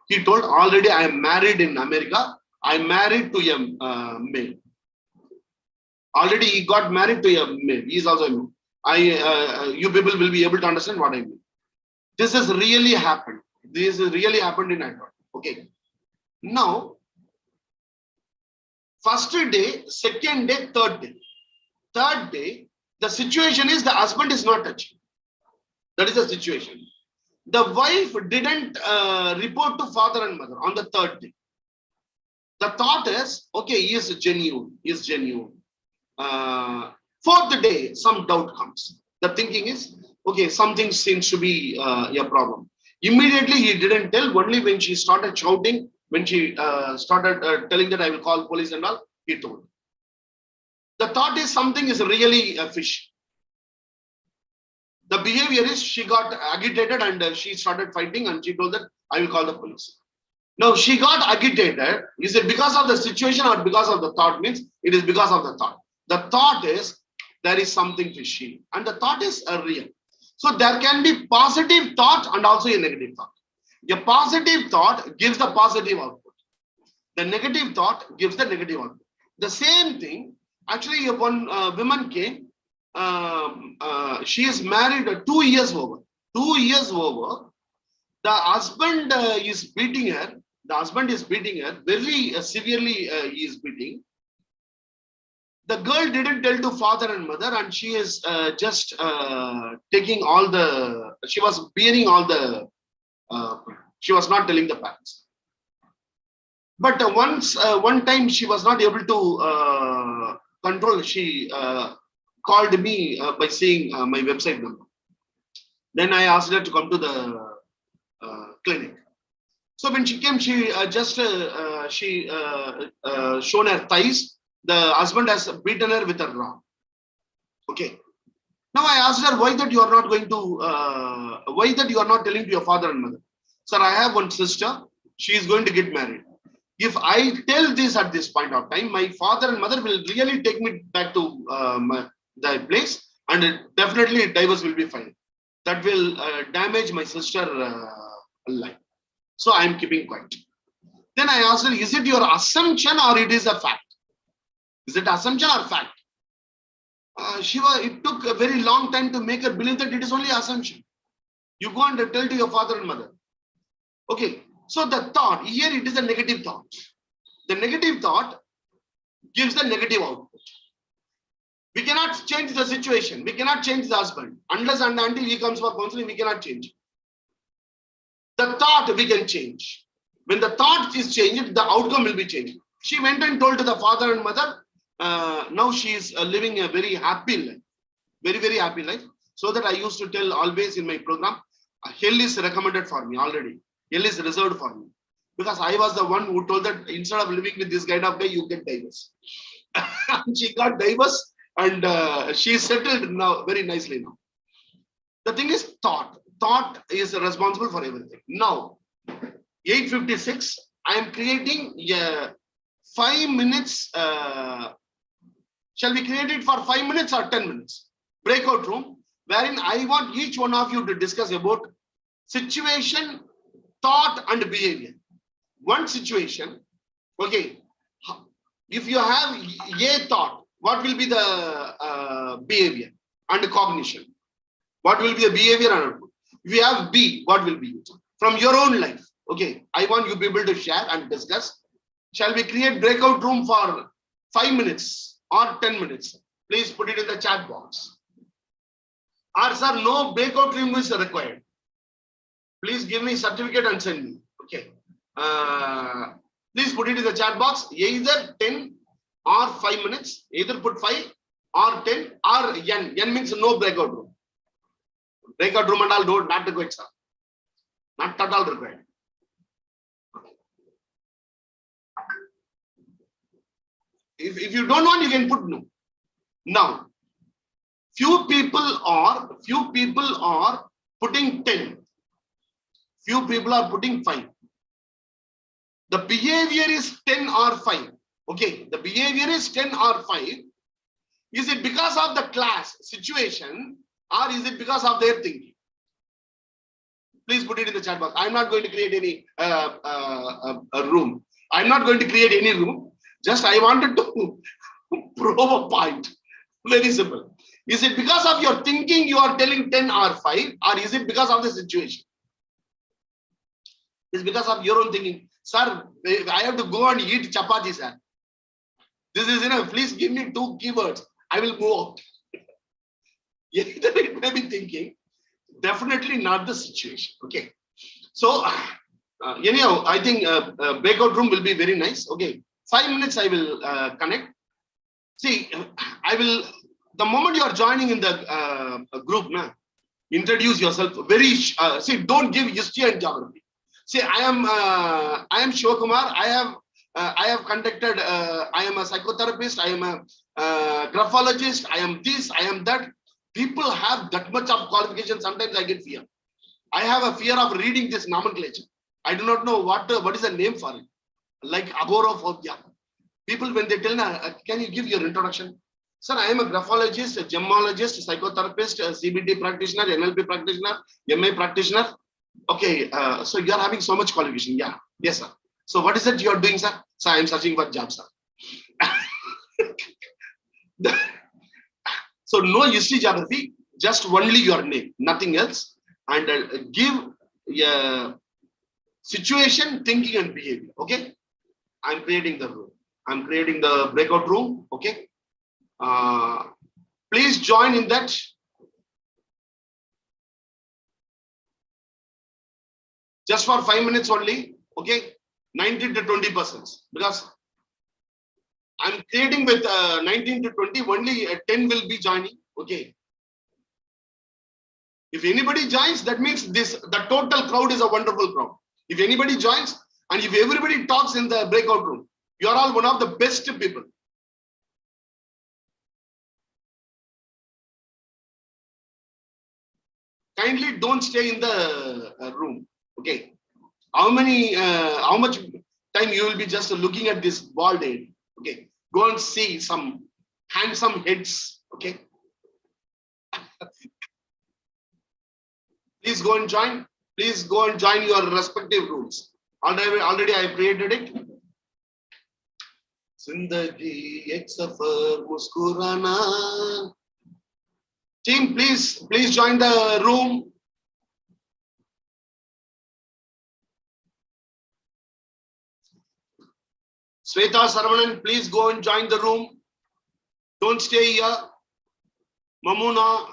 He told, already I am married in America. I am married to a male. Already he got married to a male. He is also a male. You people will be able to understand what I mean. This has really happened. This has really happened in Hyderabad. Okay. Now, first day, second day, third day. Third day, the situation is the husband is not touching. That is the situation. The wife didn't report to father and mother on the third day. The thought is, okay, he is genuine. He is genuine. Fourth day, some doubt comes. The thinking is, okay, something seems to be a problem. Immediately, he didn't tell. Only when she started shouting, when she started telling that I will call police and all, he told. The thought is something is really fishy. The behavior is she got agitated and she started fighting and she told that I will call the police. Now she got agitated. Is it because of the situation or because of the thought? Means it is because of the thought. The thought is there is something fishy and the thought is real. So there can be positive thought and also a negative thought. A positive thought gives the positive output. The negative thought gives the negative output. The same thing, actually, one woman came, she is married 2 years over. 2 years over, the husband is beating her. The husband is beating her very severely. He is beating. The girl didn't tell to father and mother, and she is just taking all the. She was bearing all the. She was not telling the parents. But one time she was not able to control. She called me by saying my website number. Then I asked her to come to the clinic. So when she came, she shown her thighs. The husband has beaten her with a rod. Okay. Now I asked her, why that you are not going to, why that you are not telling to your father and mother? Sir, I have one sister. She is going to get married. If I tell this at this point of time, my father and mother will really take me back to the place, and definitely divorce will be fine. That will damage my sister life. So I am keeping quiet. Then I asked her, is it your assumption or it is a fact? Is it assumption or fact? It took a very long time to make her believe that it is only assumption. You go and tell to your father and mother. Okay, so the thought, here it is a negative thought. The negative thought gives the negative output. We cannot change the situation. We cannot change the husband. Unless and until he comes for counseling, we cannot change. The thought we can change. When the thought is changed, the outcome will be changed. She went and told to the father and mother, now she is living a very happy life. Very, very happy life. So that I used to tell always in my program, hell is recommended for me already. Hell is reserved for me. Because I was the one who told that instead of living with this kind of guy, you get divorce. She got divorce and she is settled now very nicely now. The thing is thought. Thought is responsible for everything. Now, 8:56, I am creating a 5 minutes. Shall we create it for 5 minutes or 10 minutes? Breakout room, wherein I want each one of you to discuss about situation, thought, and behavior. One situation, okay. If you have a thought, what will be the behavior and cognition? What will be the behavior and output? If you have B, what will be it? From your own life. Okay, I want you people to share and discuss. Shall we create breakout room for 5 minutes or 10 minutes? Please put it in the chat box. Or sir, no breakout room is required. Please give me certificate and send me. Okay. Please put it in the chat box. Either 10 or 5 minutes. Either put 5 or 10 or N. N means no breakout room. Breakout room and all don't not required, sir. Not at all required. If you don't want, you can put no. Now, few people are putting 10. Few people are putting 5. The behavior is 10 or 5. Okay, the behavior is 10 or 5. Is it because of the class situation or is it because of their thinking? Please put it in the chat box. I'm not going to create any room. I'm not going to create any room. Just I wanted to prove a point. Very simple. Is it because of your thinking you are telling 10 or 5 or is it because of the situation? It's because of your own thinking. Sir, I have to go and eat chapati, sir. This is enough. Please give me 2 keywords. I will move out. Either it may be thinking, definitely not the situation. Okay. So, anyhow, I think breakout room will be very nice. Okay. 5 minutes I will connect. See, the moment you are joining in the group, introduce yourself very, see, don't give history and geography. See, I am Shivakumar. I have conducted, I am a psychotherapist. I am a graphologist. I am this, I am that. People have that much of qualification. Sometimes I get fear. I have a fear of reading this nomenclature. I do not know what is the name for it. Like agoraphobia. People, when they tell me, can you give your introduction? Sir, I am a graphologist, a gemologist, a psychotherapist, a CBT practitioner, NLP practitioner, MA practitioner. Okay, so you are having so much qualification. Yeah, yes, sir. So what is it you are doing, sir? So I am searching for job, sir. So no history geography, just only your name, nothing else, and give situation, thinking, and behavior. Okay, I'm creating the room. I'm creating the breakout room. Okay, please join in that. Just for 5 minutes only. Okay, 19 to 20%, because I'm creating with 19 to 20. Only 10 will be joining. Okay. If anybody joins, that means the total crowd is a wonderful crowd. If anybody joins and if everybody talks in the breakout room, you are all one of the best people. Kindly don't stay in the room. Okay. How much time you will be just looking at this bald head? Okay. Go and see some handsome heads. Okay. Please go and join. Please go and join your respective rooms. Already I created it. Zindagi ek safar muskurana. Team, please join the room. Sweta Saravanan, please go and join the room. Don't stay here. Mamuna.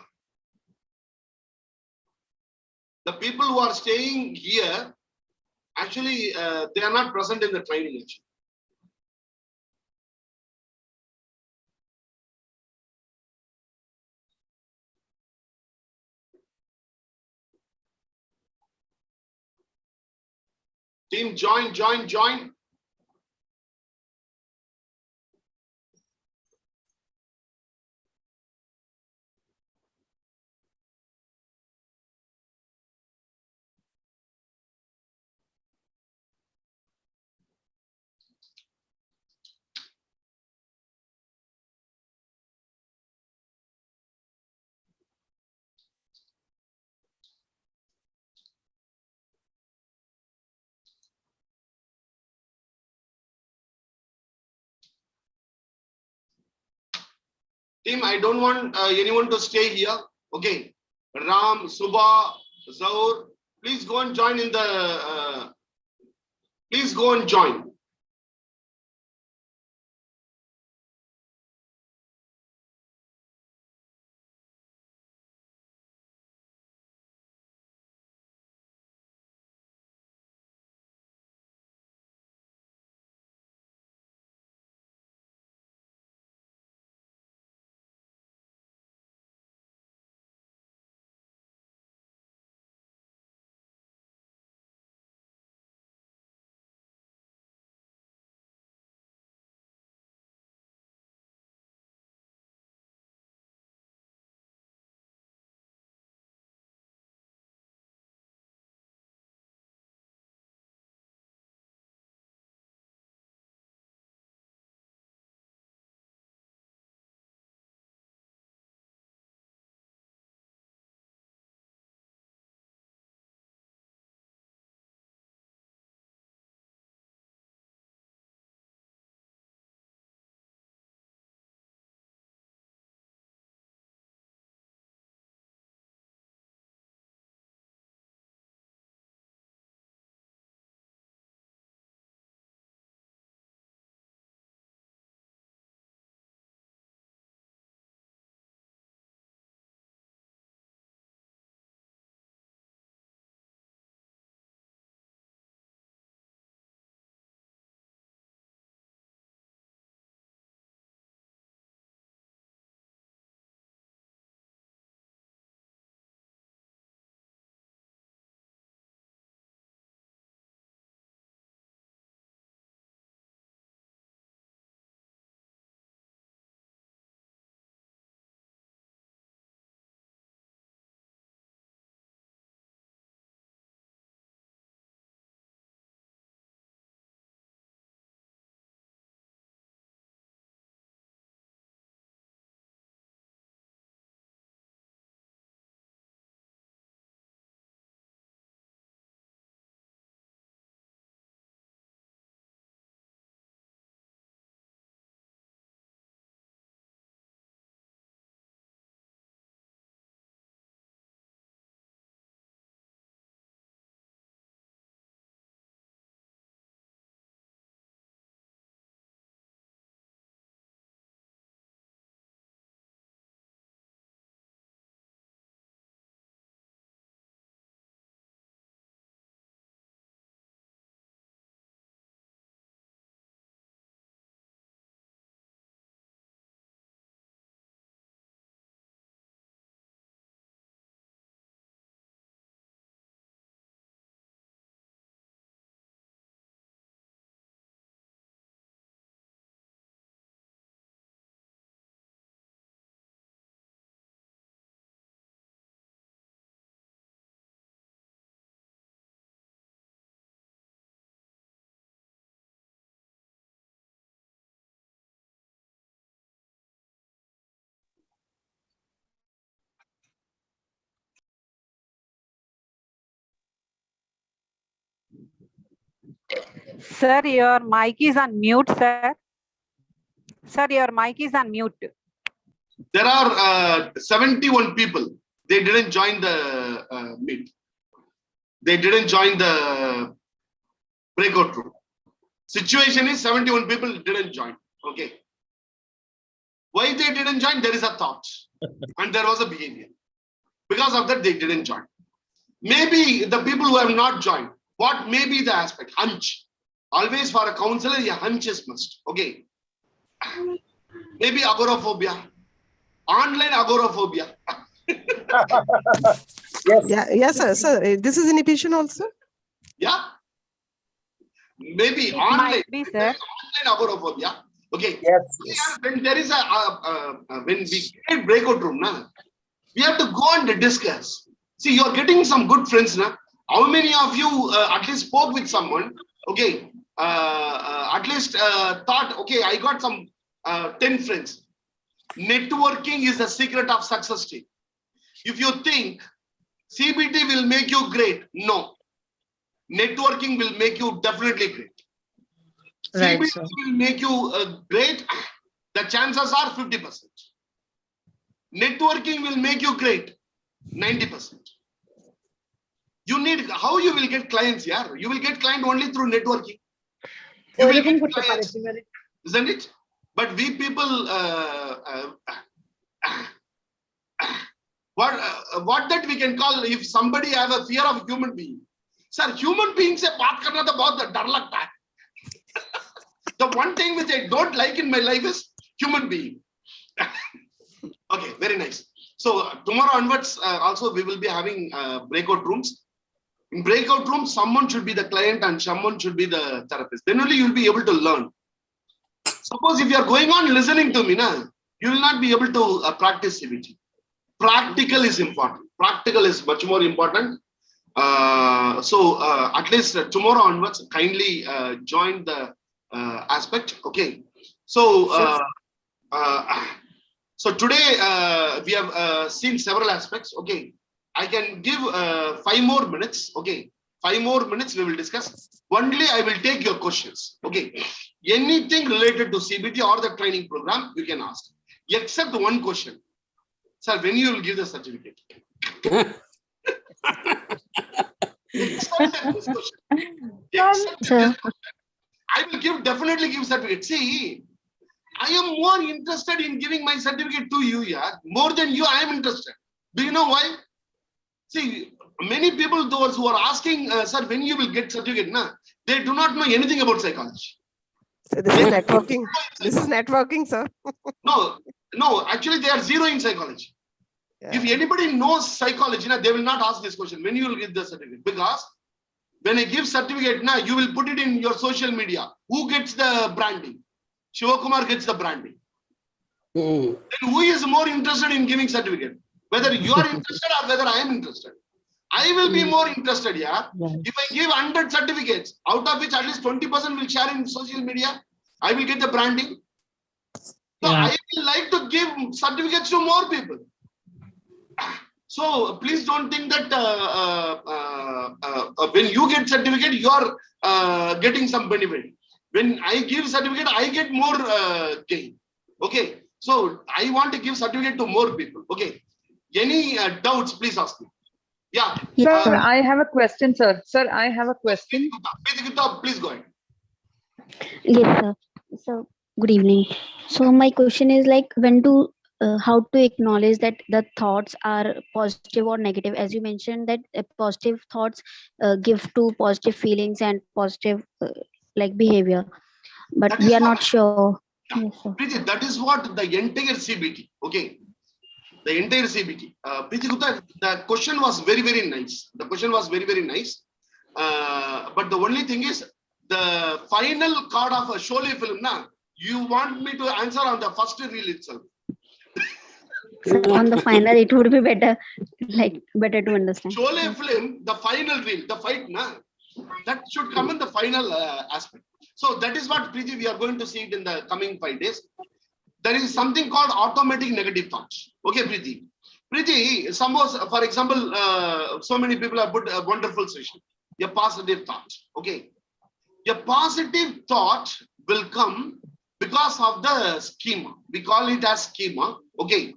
The people who are staying here, actually, they are not present in the training. Actually. Team, join. Team, I don't want anyone to stay here. Okay. Ram, Subha, Zaur, please go and join in the. Please go and join. Sir, your mic is on mute, sir. Sir, your mic is on mute. There are 71 people. They didn't join the meet. They didn't join the breakout room. Situation is 71 people didn't join. Okay. Why they didn't join? There is a thought and there was a behavior. Because of that, they didn't join. Maybe the people who have not joined, what may be the aspect? Hunch. Always for a counselor, a hunch is must. Okay. Maybe agoraphobia. Online agoraphobia. Yes. Yeah, yes, sir. Sir, this is inhibition also. Yeah. Maybe It online. might be, sir. Online agoraphobia. Okay. Yes. When there is when we get breakout room, na, we have to go and discuss. See, you are getting some good friends, na. How many of you at least spoke with someone? Okay. At least thought, okay, I got some 10 friends. Networking is the secret of success. Team. If you think CBT will make you great, no. Networking will make you definitely great. Right, CBT sir. will make you great. The chances are 50%. Networking will make you great. 90%. You need, how you will get clients here? You will get client only through networking. You will get clients, isn't it? But we people, what that we can call, if somebody have a fear of human being. Sir, human beings se baat karna to bahut dar lagta hai. The one thing which I don't like in my life is human being. Okay, very nice. So tomorrow onwards, also we will be having breakout rooms. In breakout rooms, someone should be the client and someone should be the therapist. Then only you will be able to learn. Suppose if you are going on listening to me, na, you will not be able to practice CBT. Practical is important. Practical is much more important. So at least tomorrow onwards, kindly join the aspect. Okay. So so today we have seen several aspects. Okay. I can give 5 more minutes. Okay. 5 more minutes we will discuss. Only I will take your questions. Okay. Anything related to CBT or the training program, you can ask. Except one question. Sir, when you will give the certificate? Except this question. Except this question. I will definitely give certificate. See, I am more interested in giving my certificate to you, yeah. More than you, I am interested. Do you know why? See, many people, those who are asking, sir, when you will get certificate, na, they do not know anything about psychology. So this is networking. This is networking, sir. No, actually they are zero in psychology. Yeah. If anybody knows psychology, na, they will not ask this question, when you will get the certificate. Because when I give certificate, na, you will put it in your social media. Who gets the branding? Shivakumar gets the branding. Then who is more interested in giving certificate? Whether you are interested or whether I am interested. I will be more interested, yeah. If I give 100 certificates, out of which at least 20% will share in social media, I will get the branding. So I will like to give certificates to more people. So please don't think that when you get certificate, you are getting some benefit. When I give certificate, I get more gain. Okay. So I want to give certificate to more people. Okay. Any doubts, please ask me. Yeah. Yes, sir, I have a question, sir. Sir, I have a question. Please go ahead. Yes, sir. So, good evening. So, my question is like, how to acknowledge that the thoughts are positive or negative? As you mentioned that positive thoughts give to positive feelings and positive like behavior, but we are not sure. Yeah. Yes, that is what the entire CBT. Okay. The entire CBT. Preeti Gupta, the question was very, very nice. The question was very, very nice. But the only thing is, the final card of a Sholay film, na, you want me to answer on the first reel itself. So on the final, it would be better, like better to understand. Sholay film, the final reel, the fight, na, that should come in the final aspect. So that is what, Preeti, we are going to see it in the coming 5 days. There is something called automatic negative thoughts. Okay, Preeti. Preeti, suppose, for example, so many people have put a wonderful session. A positive thought. Okay. A positive thought will come because of the schema. We call it as schema. Okay.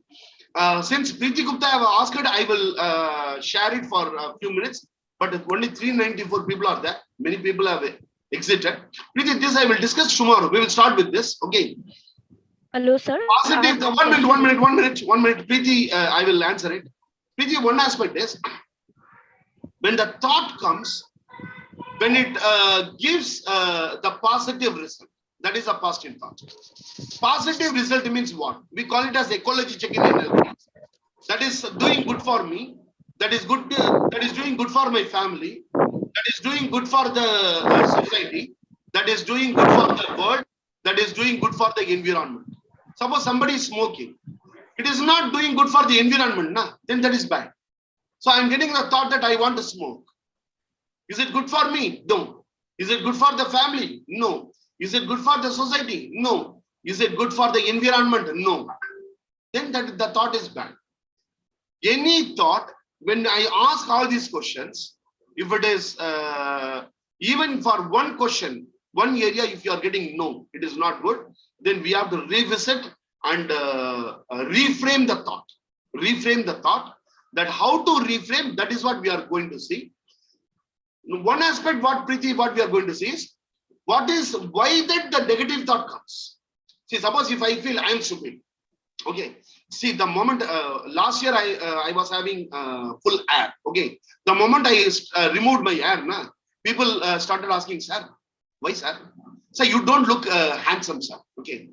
Since Preeti Gupta have asked, I will share it for a few minutes. But only 394 people are there. Many people have exited. Preeti, this I will discuss tomorrow. We will start with this. Okay. Hello, sir. Positive. 1 minute. Preeti, I will answer it. Preeti, one aspect is when the thought comes, when it gives the positive result. That is a positive thought. Positive result means what? We call it as ecology check in NLP. That is doing good for me. That is good. That is doing good for my family. That is doing good for the society. That is doing good for the world. That is doing good for the environment. Suppose somebody is smoking. It is not doing good for the environment, nah? Then that is bad. So I am getting the thought that I want to smoke. Is it good for me? No. Is it good for the family? No. Is it good for the society? No. Is it good for the environment? No. Then that the thought is bad. Any thought, when I ask all these questions, if it is even for one question, one area, if you are getting no, it is not good, then we have to revisit and reframe the thought. Reframe the thought. That how to reframe, that is what we are going to see. One aspect, what we are going to see is why that the negative thought comes. See, suppose if I feel I am stupid. Okay. See, the moment last year I was having full hair. Okay. The moment I removed my hair, people started asking, sir, why, sir? Sir, you don't look handsome, sir. Okay.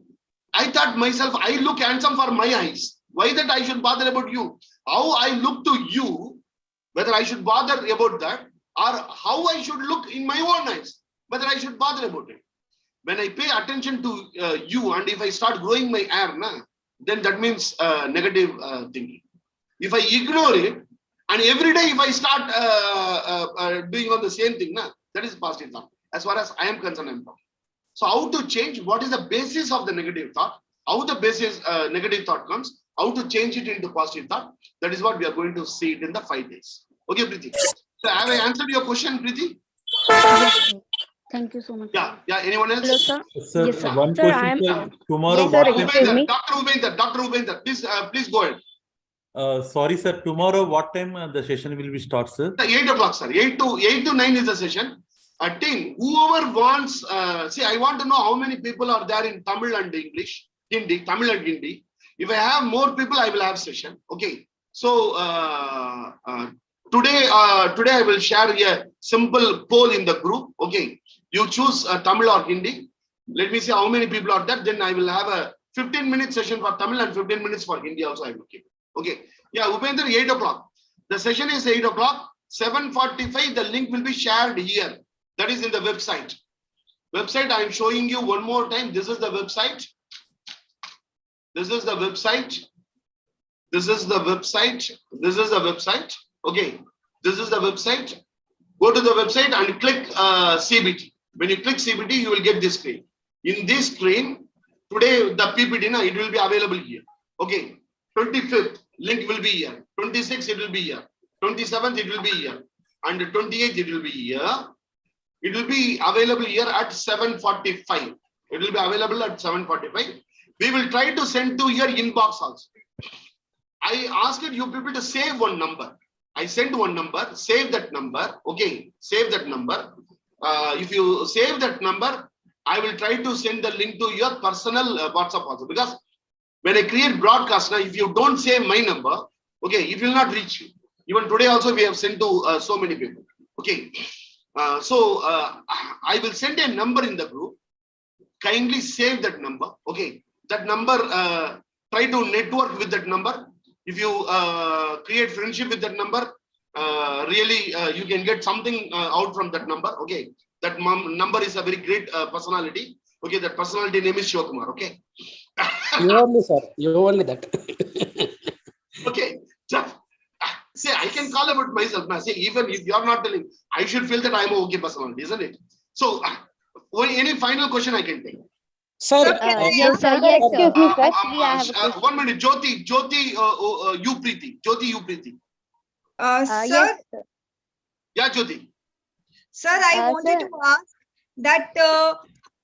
I thought myself, I look handsome for my eyes. Why that I should bother about you? How I look to you, whether I should bother about that, or how I should look in my own eyes, whether I should bother about it. When I pay attention to you, and if I start growing my hair, then that means negative thinking. If I ignore it, and every day if I start doing on the same thing, that is positive thought. As far as I am concerned, I'm talking. So how to change? What is the basis of the negative thought? How the basis negative thought comes? How to change it into positive thought? That is what we are going to see it in the 5 days. Okay, Preeti. So have I answered your question, Preeti? Yes, sir. Thank you so much. Yeah. Anyone else? Hello, sir. Sir, Yes, sir. one Sir, I question, am. sir. Tomorrow, Yes, sir, what excuse time? me. Dr. Ubender, please go ahead. Sorry, sir. Tomorrow, what time the session will be start, sir? 8 o'clock, sir. 8 to 9 is the session. A team, whoever wants, see, I want to know how many people are there in Tamil and English, Tamil and Hindi. If I have more people, I will have session. Okay. So today I will share a simple poll in the group. Okay. You choose Tamil or Hindi. Let me see how many people are there. Then I will have a 15-minute session for Tamil and 15 minutes for Hindi also I will keep. Okay. Yeah, Upendra, 8 o'clock. The session is 8 o'clock. 7:45, the link will be shared here. That is in the website. I am showing you one more time. This is the website. This is the website. This is the website. This is the website. Okay. This is the website. Go to the website and click CBT. When you click CBT, you will get this screen. In this screen, today the PPT, it will be available here. Okay. 25th, link will be here. 26th, it will be here. 27th, it will be here. And 28th, it will be here. It will be available here at 7:45. It will be available at 7:45. We will try to send to your inbox also. I asked you people to save one number. I sent one number, save that number. Okay, save that number. If you save that number, I will try to send the link to your personal WhatsApp also. Because when I create broadcast, now if you don't save my number, okay, it will not reach you. Even today also we have sent to so many people. Okay. I will send a number in the group. Kindly save that number. Okay. That number, try to network with that number. If you create friendship with that number, really you can get something out from that number. Okay. That number is a very great personality. Okay. That personality name is Shivakumar. Okay. You only, sir. You only that. Okay. See, I can call about myself. See, even if you are not telling, I should feel that I am a okay personality, isn't it? So, any final question I can take? Sir, Yes, sir. Yes, sir. Excuse me, sir. Actually, I have a question. 1 minute, Jyoti, you Preeti. Jyoti, you Preeti. Sir, Yes, sir. Yeah, Jyoti. Sir, I wanted sir. to ask that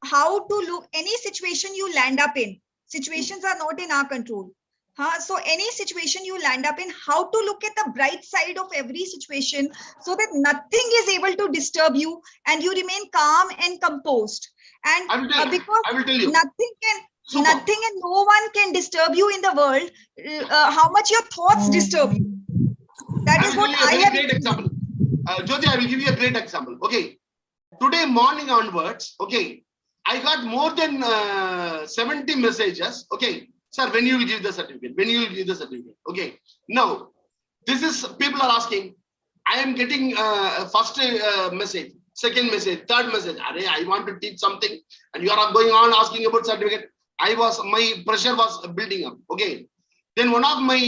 how to look any situation you land up in. Situations are not in our control. So any situation you land up in, how to look at the bright side of every situation so that nothing is able to disturb you and you remain calm and composed. And because I will tell you. nothing and no one can disturb you in the world, how much your thoughts disturb you. That is what I have. Great example. Jyoti, I will give you a great example. Okay. Today morning onwards, okay, I got more than 70 messages. Okay. Sir, when you will give the certificate? When you will give the certificate? Okay. Now, this is people are asking. I am getting first message, second message, third message. I want to teach something, and you are going on asking about certificate. My pressure was building up. Okay. Then one of my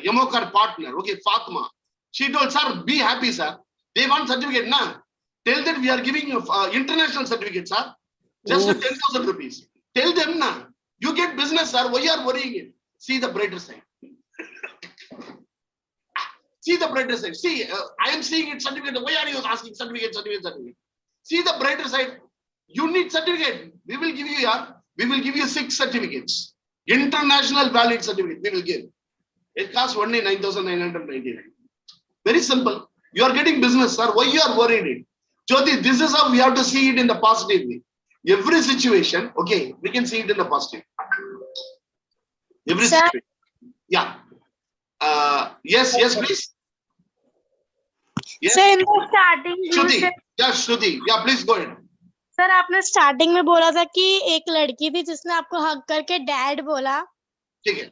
Yamokar partner, okay, Fatma, she told, sir, be happy, sir. They want certificate, na? Tell that we are giving you international certificate, sir. Just 10,000 rupees. Tell them, na? You get business, sir. Why you are worrying it? See the brighter side. See the brighter side. See, I am seeing it certificate. Why are you asking certificate? See the brighter side. You need certificate. We will give you, we will give you 6 certificates. International valid certificate we will give. It costs only 9,999. Very simple. You are getting business, sir. Why you are worried it? Jyoti, this is how we have to see it in the positive way. Every situation, okay, we can see it in the positive. Every situation. Yeah. Yes, please. Yes. Sir, in the starting, Shruti. Yes, Shruti. Yeah, please go ahead. Sir आपने starting में बोला था कि एक लड़की थी जिसने आपको हक करके डैड बोला. ठीक है.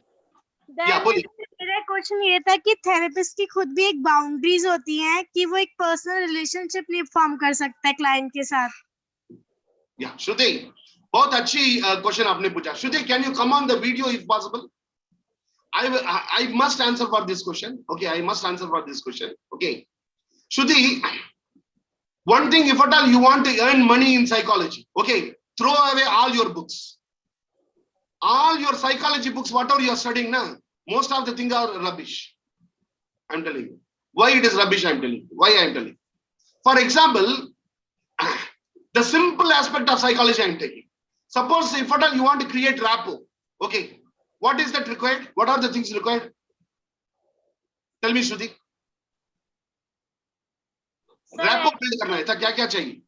मेरा क्वेश्चन ये था कि थेरेपिस्ट की खुद भी एक बाउंड्रीज होती हैं कि वो एक पर्सनल रिलेशनशिप नहीं फॉर्म कर सकता है क्लाइंट के साथ. या श्रुति, बहुत अच्छी क्वेश्चन आपने पूछा. Shruti, can you come on the video if possible? I must answer for this question. Okay, I must answer for this question. Okay, Shruti, one thing, if at all you want to earn money in psychology, okay, throw away all your books. All your psychology books, whatever you are studying now, most of the things are rubbish. I'm telling you. Why it is rubbish, I'm telling you. Why I'm telling you. For example, the simple aspect of psychology I'm taking. Suppose if at all you want to create rapport, okay, what is that required? What are the things required? Tell me, Shruti. Rapport build करना है, तो क्या चाहिए?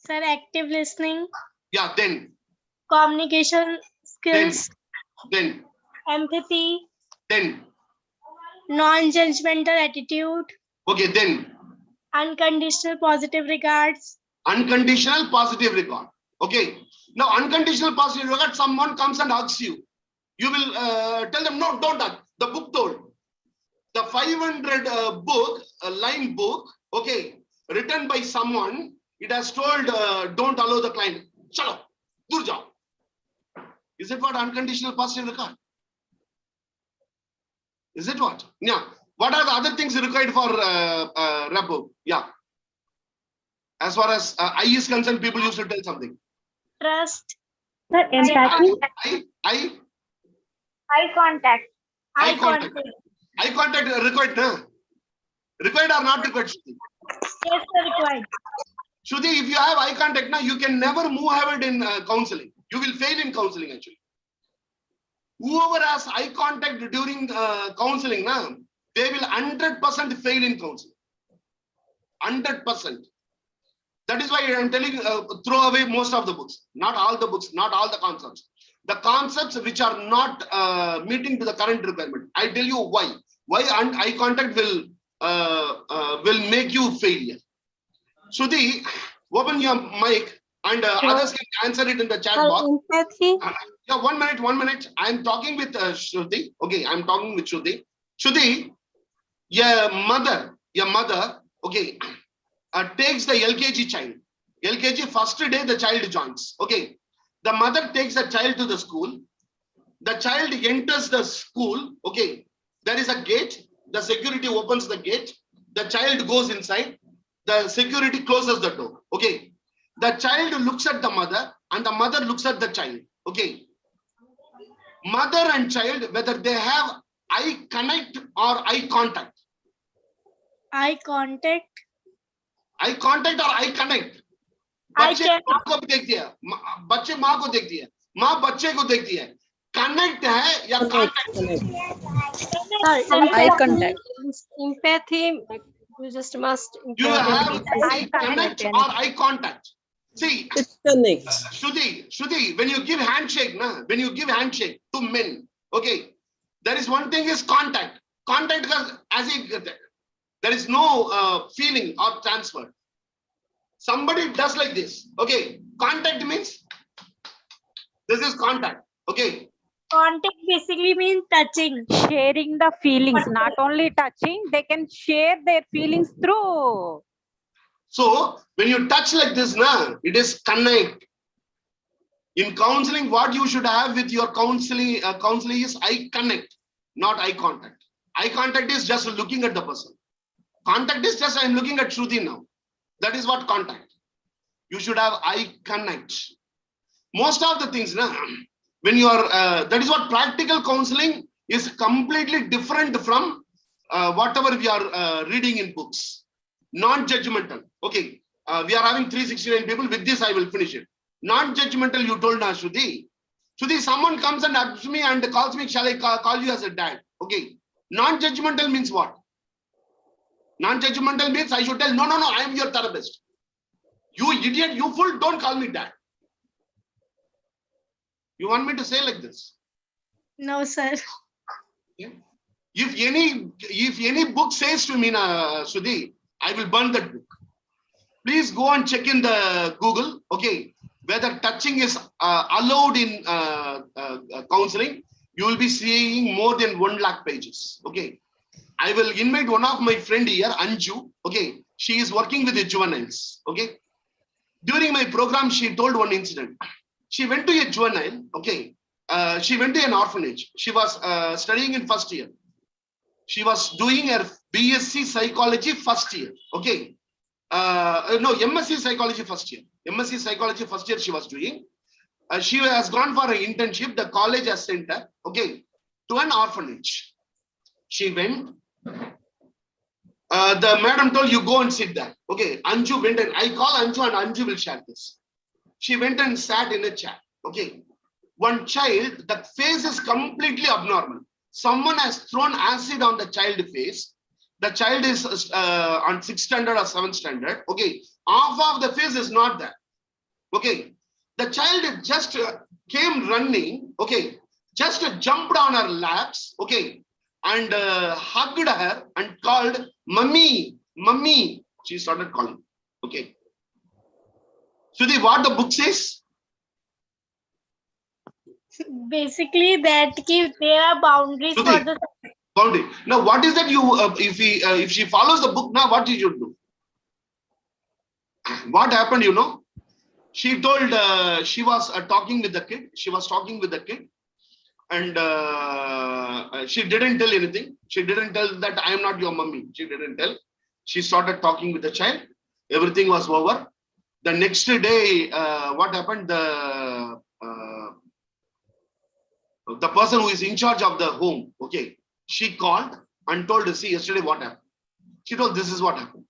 Sir, active listening. Yeah, then. Communication skills. Then. Empathy. Then. Non-judgmental attitude. Okay, then. Unconditional positive regards. Unconditional positive regard. Okay. Now, unconditional positive regard, someone comes and hugs you. You will tell them, no, don't hug. The book told. The 500 line book, okay, written by someone, it has told, don't allow the client. Chalo, dur jao. Is it what unconditional positive regard? Is it what? Yeah. What are the other things required for rapport? Yeah. As far as I is concerned, people used to tell something. Trust. Sir, empathy. Eye contact. Eye contact. Eye contact required, no? Required or not required, Shruti? Yes, sir, required. Shruti, if you have eye contact, now you can never move ahead in counseling. You will fail in counseling, actually. Whoever has eye contact during counseling, now they will 100% fail in counseling. 100%. That is why I am telling throw away most of the books. Not all the books, not all the concepts. The concepts which are not meeting to the current requirement. I tell you why. Why eye contact will make you failure. Shruti, open your mic and others can answer it in the chat box. Yeah, 1 minute. I am talking with Shruti. Okay, I am talking with Shruti. Shruti, your mother, okay, takes the LKG child. LKG first day the child joins. Okay. The mother takes the child to the school. The child enters the school. Okay. There is a gate. The security opens the gate. The child goes inside. The security closes the door. Okay. The child looks at the mother and the mother looks at the child. Okay. Mother and child, whether they have eye connect or eye contact. Eye contact. Eye contact or eye connect? Eye बच्चे माँ को देखती है, बच्चे माँ को देखती है, माँ बच्चे को देखती है. Connect है या contact? Eye contact. Empathy. You just must. You have Eye connect contact. or eye contact. See, It's connect. Shruti, when you give handshake, when you give handshake to men, okay, there is one thing is contact. Contact as if there is no feeling or transfer. Somebody does like this, okay. Contact means this is contact, okay. Contact basically means touching. Sharing the feelings, not only touching, they can share their feelings through. So when you touch like this, it is connect. In counseling, what you should have with your counseling is eye connect, not eye contact. Eye contact is just looking at the person. Contact is just I'm looking at Shruti now. That is what contact. You should have eye connect. Most of the things, when you are, that is what practical counseling is completely different from whatever we are reading in books. Non-judgmental. Okay, we are having 369 people. With this, I will finish it. Non-judgmental, you told now, Shruti. Shruti, someone comes and asks me and calls me, shall I call you as a dad? Okay. Non-judgmental means what? Non-judgmental means I should tell, no, I am your therapist. You idiot, you fool, don't call me dad. You want me to say like this? No, sir. Okay. If any book says to me, Shruti, I will burn that book. Please go and check in the Google, okay, whether touching is allowed in counseling. You will be seeing more than 1 lakh pages, okay. I will invite one of my friend here, Anju, okay. She is working with the juveniles, okay. During my program, she told one incident. She went to a juvenile, okay. She went to an orphanage. She was studying in first year. She was doing her BSc psychology first year, okay. No, MSc psychology first year. MSc psychology first year she was doing. She has gone for an internship. The college has sent her, okay, to an orphanage. She went. The madam told you go and sit there. Okay, Anju went and I call Anju and Anju will share this. She went and sat in a chair. Okay, one child, the face is completely abnormal. Someone has thrown acid on the child face. The child is on 6th standard or 7th standard. Okay, half of the face is not there. Okay, the child just came running. Okay, just jumped on her laps. Okay, and hugged her and called mummy, mummy. She started calling. Okay. Sudhi, what the book says? Basically, that there are boundaries Shruti, for the. boundary. Now, what is that you? If she follows the book, now what did you do? What happened? You know, she told she was talking with the kid. She was talking with the kid, and she didn't tell anything. She didn't tell that I am not your mummy. She didn't tell. She started talking with the child. Everything was over. The next day, what happened? The person who is in charge of the home, okay, she called and told her, see, yesterday what happened? She told, this is what happened.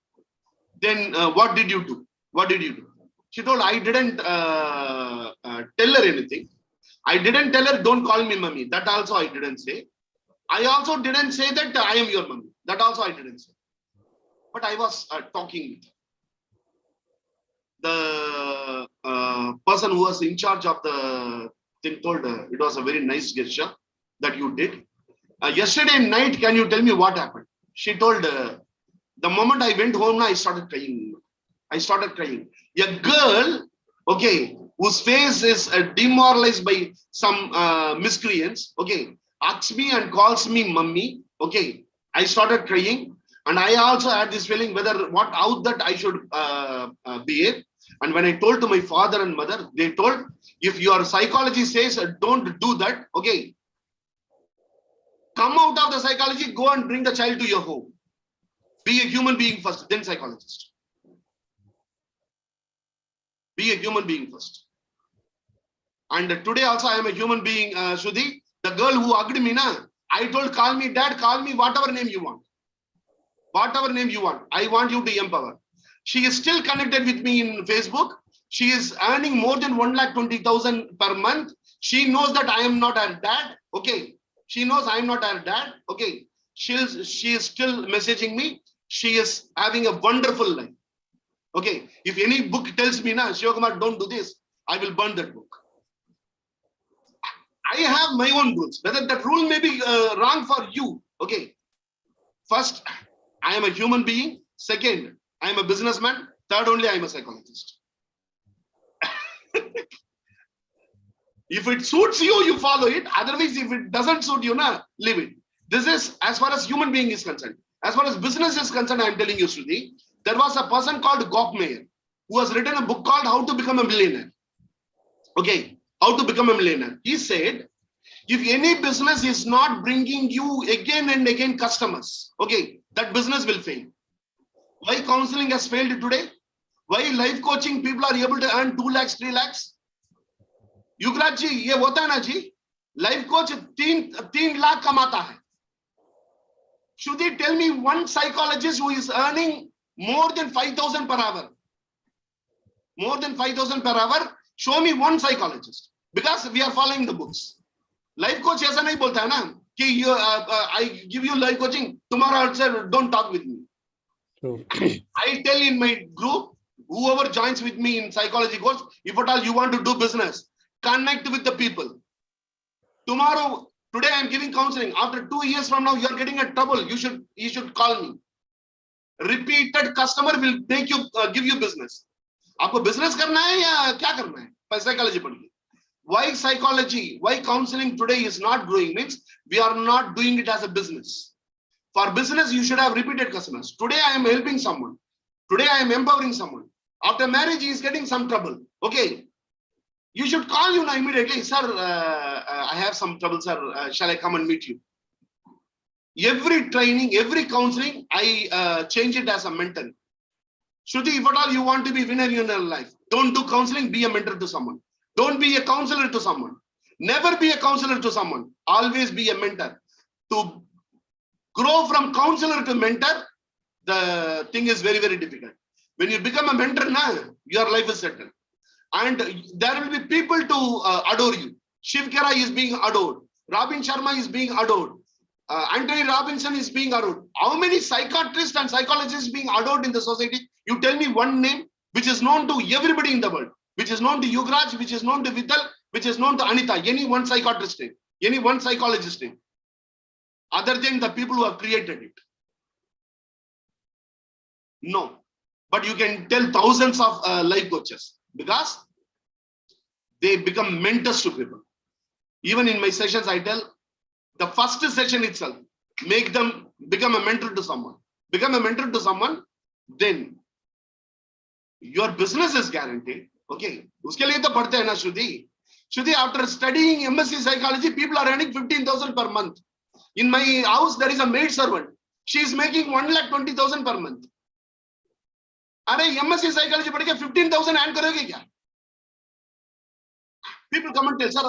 Then what did you do? What did you do? She told, I didn't tell her anything. I didn't tell her, don't call me mummy. That also I didn't say. I also didn't say that I am your mummy. That also I didn't say. But I was talking with her. The person who was in charge of the thing told her, it was a very nice gesture that you did. Yesterday night, can you tell me what happened? She told, the moment I went home, I started crying. I started crying. A girl, okay, whose face is demoralized by some miscreants, okay, asks me and calls me mummy, okay. I started crying, and I also had this feeling how that I should behave. And when I told to my father and mother, they told, if your psychology says don't do that, okay, come out of the psychology, go and bring the child to your home. Be a human being first, then psychologist. Be a human being first. And today also I am a human being, Shruti. The girl who hugged me, I told, call me dad, call me whatever name you want. whatever name you want. I want you to empower. She is still connected with me in Facebook. She is earning more than 1,20,000 per month. She knows that I am not her dad. Okay. She knows I am not her dad. Okay. She is still messaging me. She is having a wonderful life. Okay. If any book tells me, na, Shivakumar, don't do this, I will burn that book. I have my own rules. Whether that rule may be wrong for you. Okay. First, I am a human being. Second, I am a businessman. Third, only I am a psychologist. If it suits you, you follow it. Otherwise, if it doesn't suit you, leave it. This is as far as human being is concerned. As far as business is concerned, I am telling you, Shruti, there was a person called Goffmeyer who has written a book called How to Become a Millionaire. Okay, How to Become a Millionaire. He said, if any business is not bringing you again and again customers, okay, that business will fail. Why counseling has failed today? Why life coaching people are able to earn 2 lakhs, 3 lakhs? Yugraj जी ये होता है ना जी, life coach 3 lakh कमाता है. Shruti, tell me one psychologist who is earning more than 5,000 per hour. More than 5,000 per hour. Show me one psychologist, because we are following the books. Life coach ऐसा नहीं बोलता है ना कि I give you life coaching, tomorrow also don't talk with me. I tell in my group, whoever joins with me in psychology course, if at all you want to do business, connect with the people. Tomorrow, today I am giving counseling. After 2 years from now, you are getting a trouble. You should call me. Repeated customer will take you, give you business. आपको business करना है या क्या करना है? Psychology पढ़िए. Why psychology? Why counseling today is not growing? Means we are not doing it as a business. For business, you should have repeated customers. Today I am helping someone. Today I am empowering someone. After marriage, he is getting some trouble. Okay. You should call you now immediately. Sir, I have some trouble, sir. Shall I come and meet you? Every training, every counseling, I change it as a mentor. Shruti, if at all you want to be winner in your life, don't do counseling, be a mentor to someone. Don't be a counselor to someone. Never be a counselor to someone. Always be a mentor. To grow from counselor to mentor, the thing is very, very difficult. When you become a mentor now, your life is settled. And there will be people to adore you. Shiv Khera is being adored. Robin Sharma is being adored. Anthony Robinson is being adored. How many psychiatrists and psychologists being adored in the society? You tell me one name which is known to everybody in the world, which is known to Yugraj, which is known to Vital, which is known to Anita. Any one psychiatrist name, any one psychologist name, other than the people who have created it. No, but you can tell thousands of life coaches, because they become mentors to people. Even in my sessions, I tell the first session itself, make them become a mentor to someone. Become a mentor to someone, then your business is guaranteed. Okay. Uske liye to padhte hai na, Shruti. Shruti, after studying MSc psychology, people are earning 15,000 per month. In my house, there is a maid servant. She is making 1,20,000 per month. अरे MSc psychology पढ़ के 15,000 earn करोगे क्या? People come and tell, sir,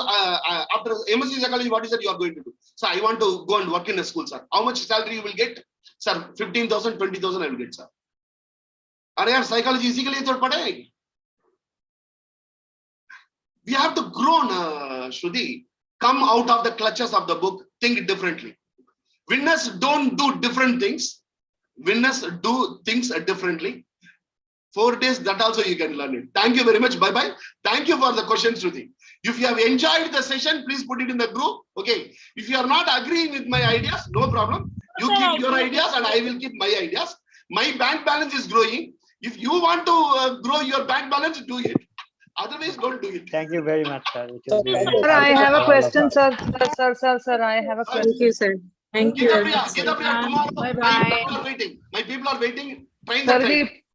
after MSc psychology, what is it you are going to do? Sir, I want to go and work in a school, sir. How much salary you will get? Sir, 15,000, 20,000 I will get, sir. अरे यार psychology इसी के लिए तो पढ़े. We have to grow, Shruti. Come out of the clutches of the book. Think differently. Winners don't do different things. Winners do things differently. 4 days, that also you can learn it. Thank you very much. Bye-bye. Thank you for the question, Shruti. If you have enjoyed the session, please put it in the group. Okay. If you are not agreeing with my ideas, no problem. You keep your ideas and I will keep my ideas. My bank balance is growing. If you want to grow your bank balance, do it. Otherwise, don't do it. Thank you very much, sir. Sir, I have a question, sir. Sir, I have a question. Thank you, sir. Thank you very much. Tomorrow, Bye-bye. my people are waiting. My people are waiting. Train the Sir, train.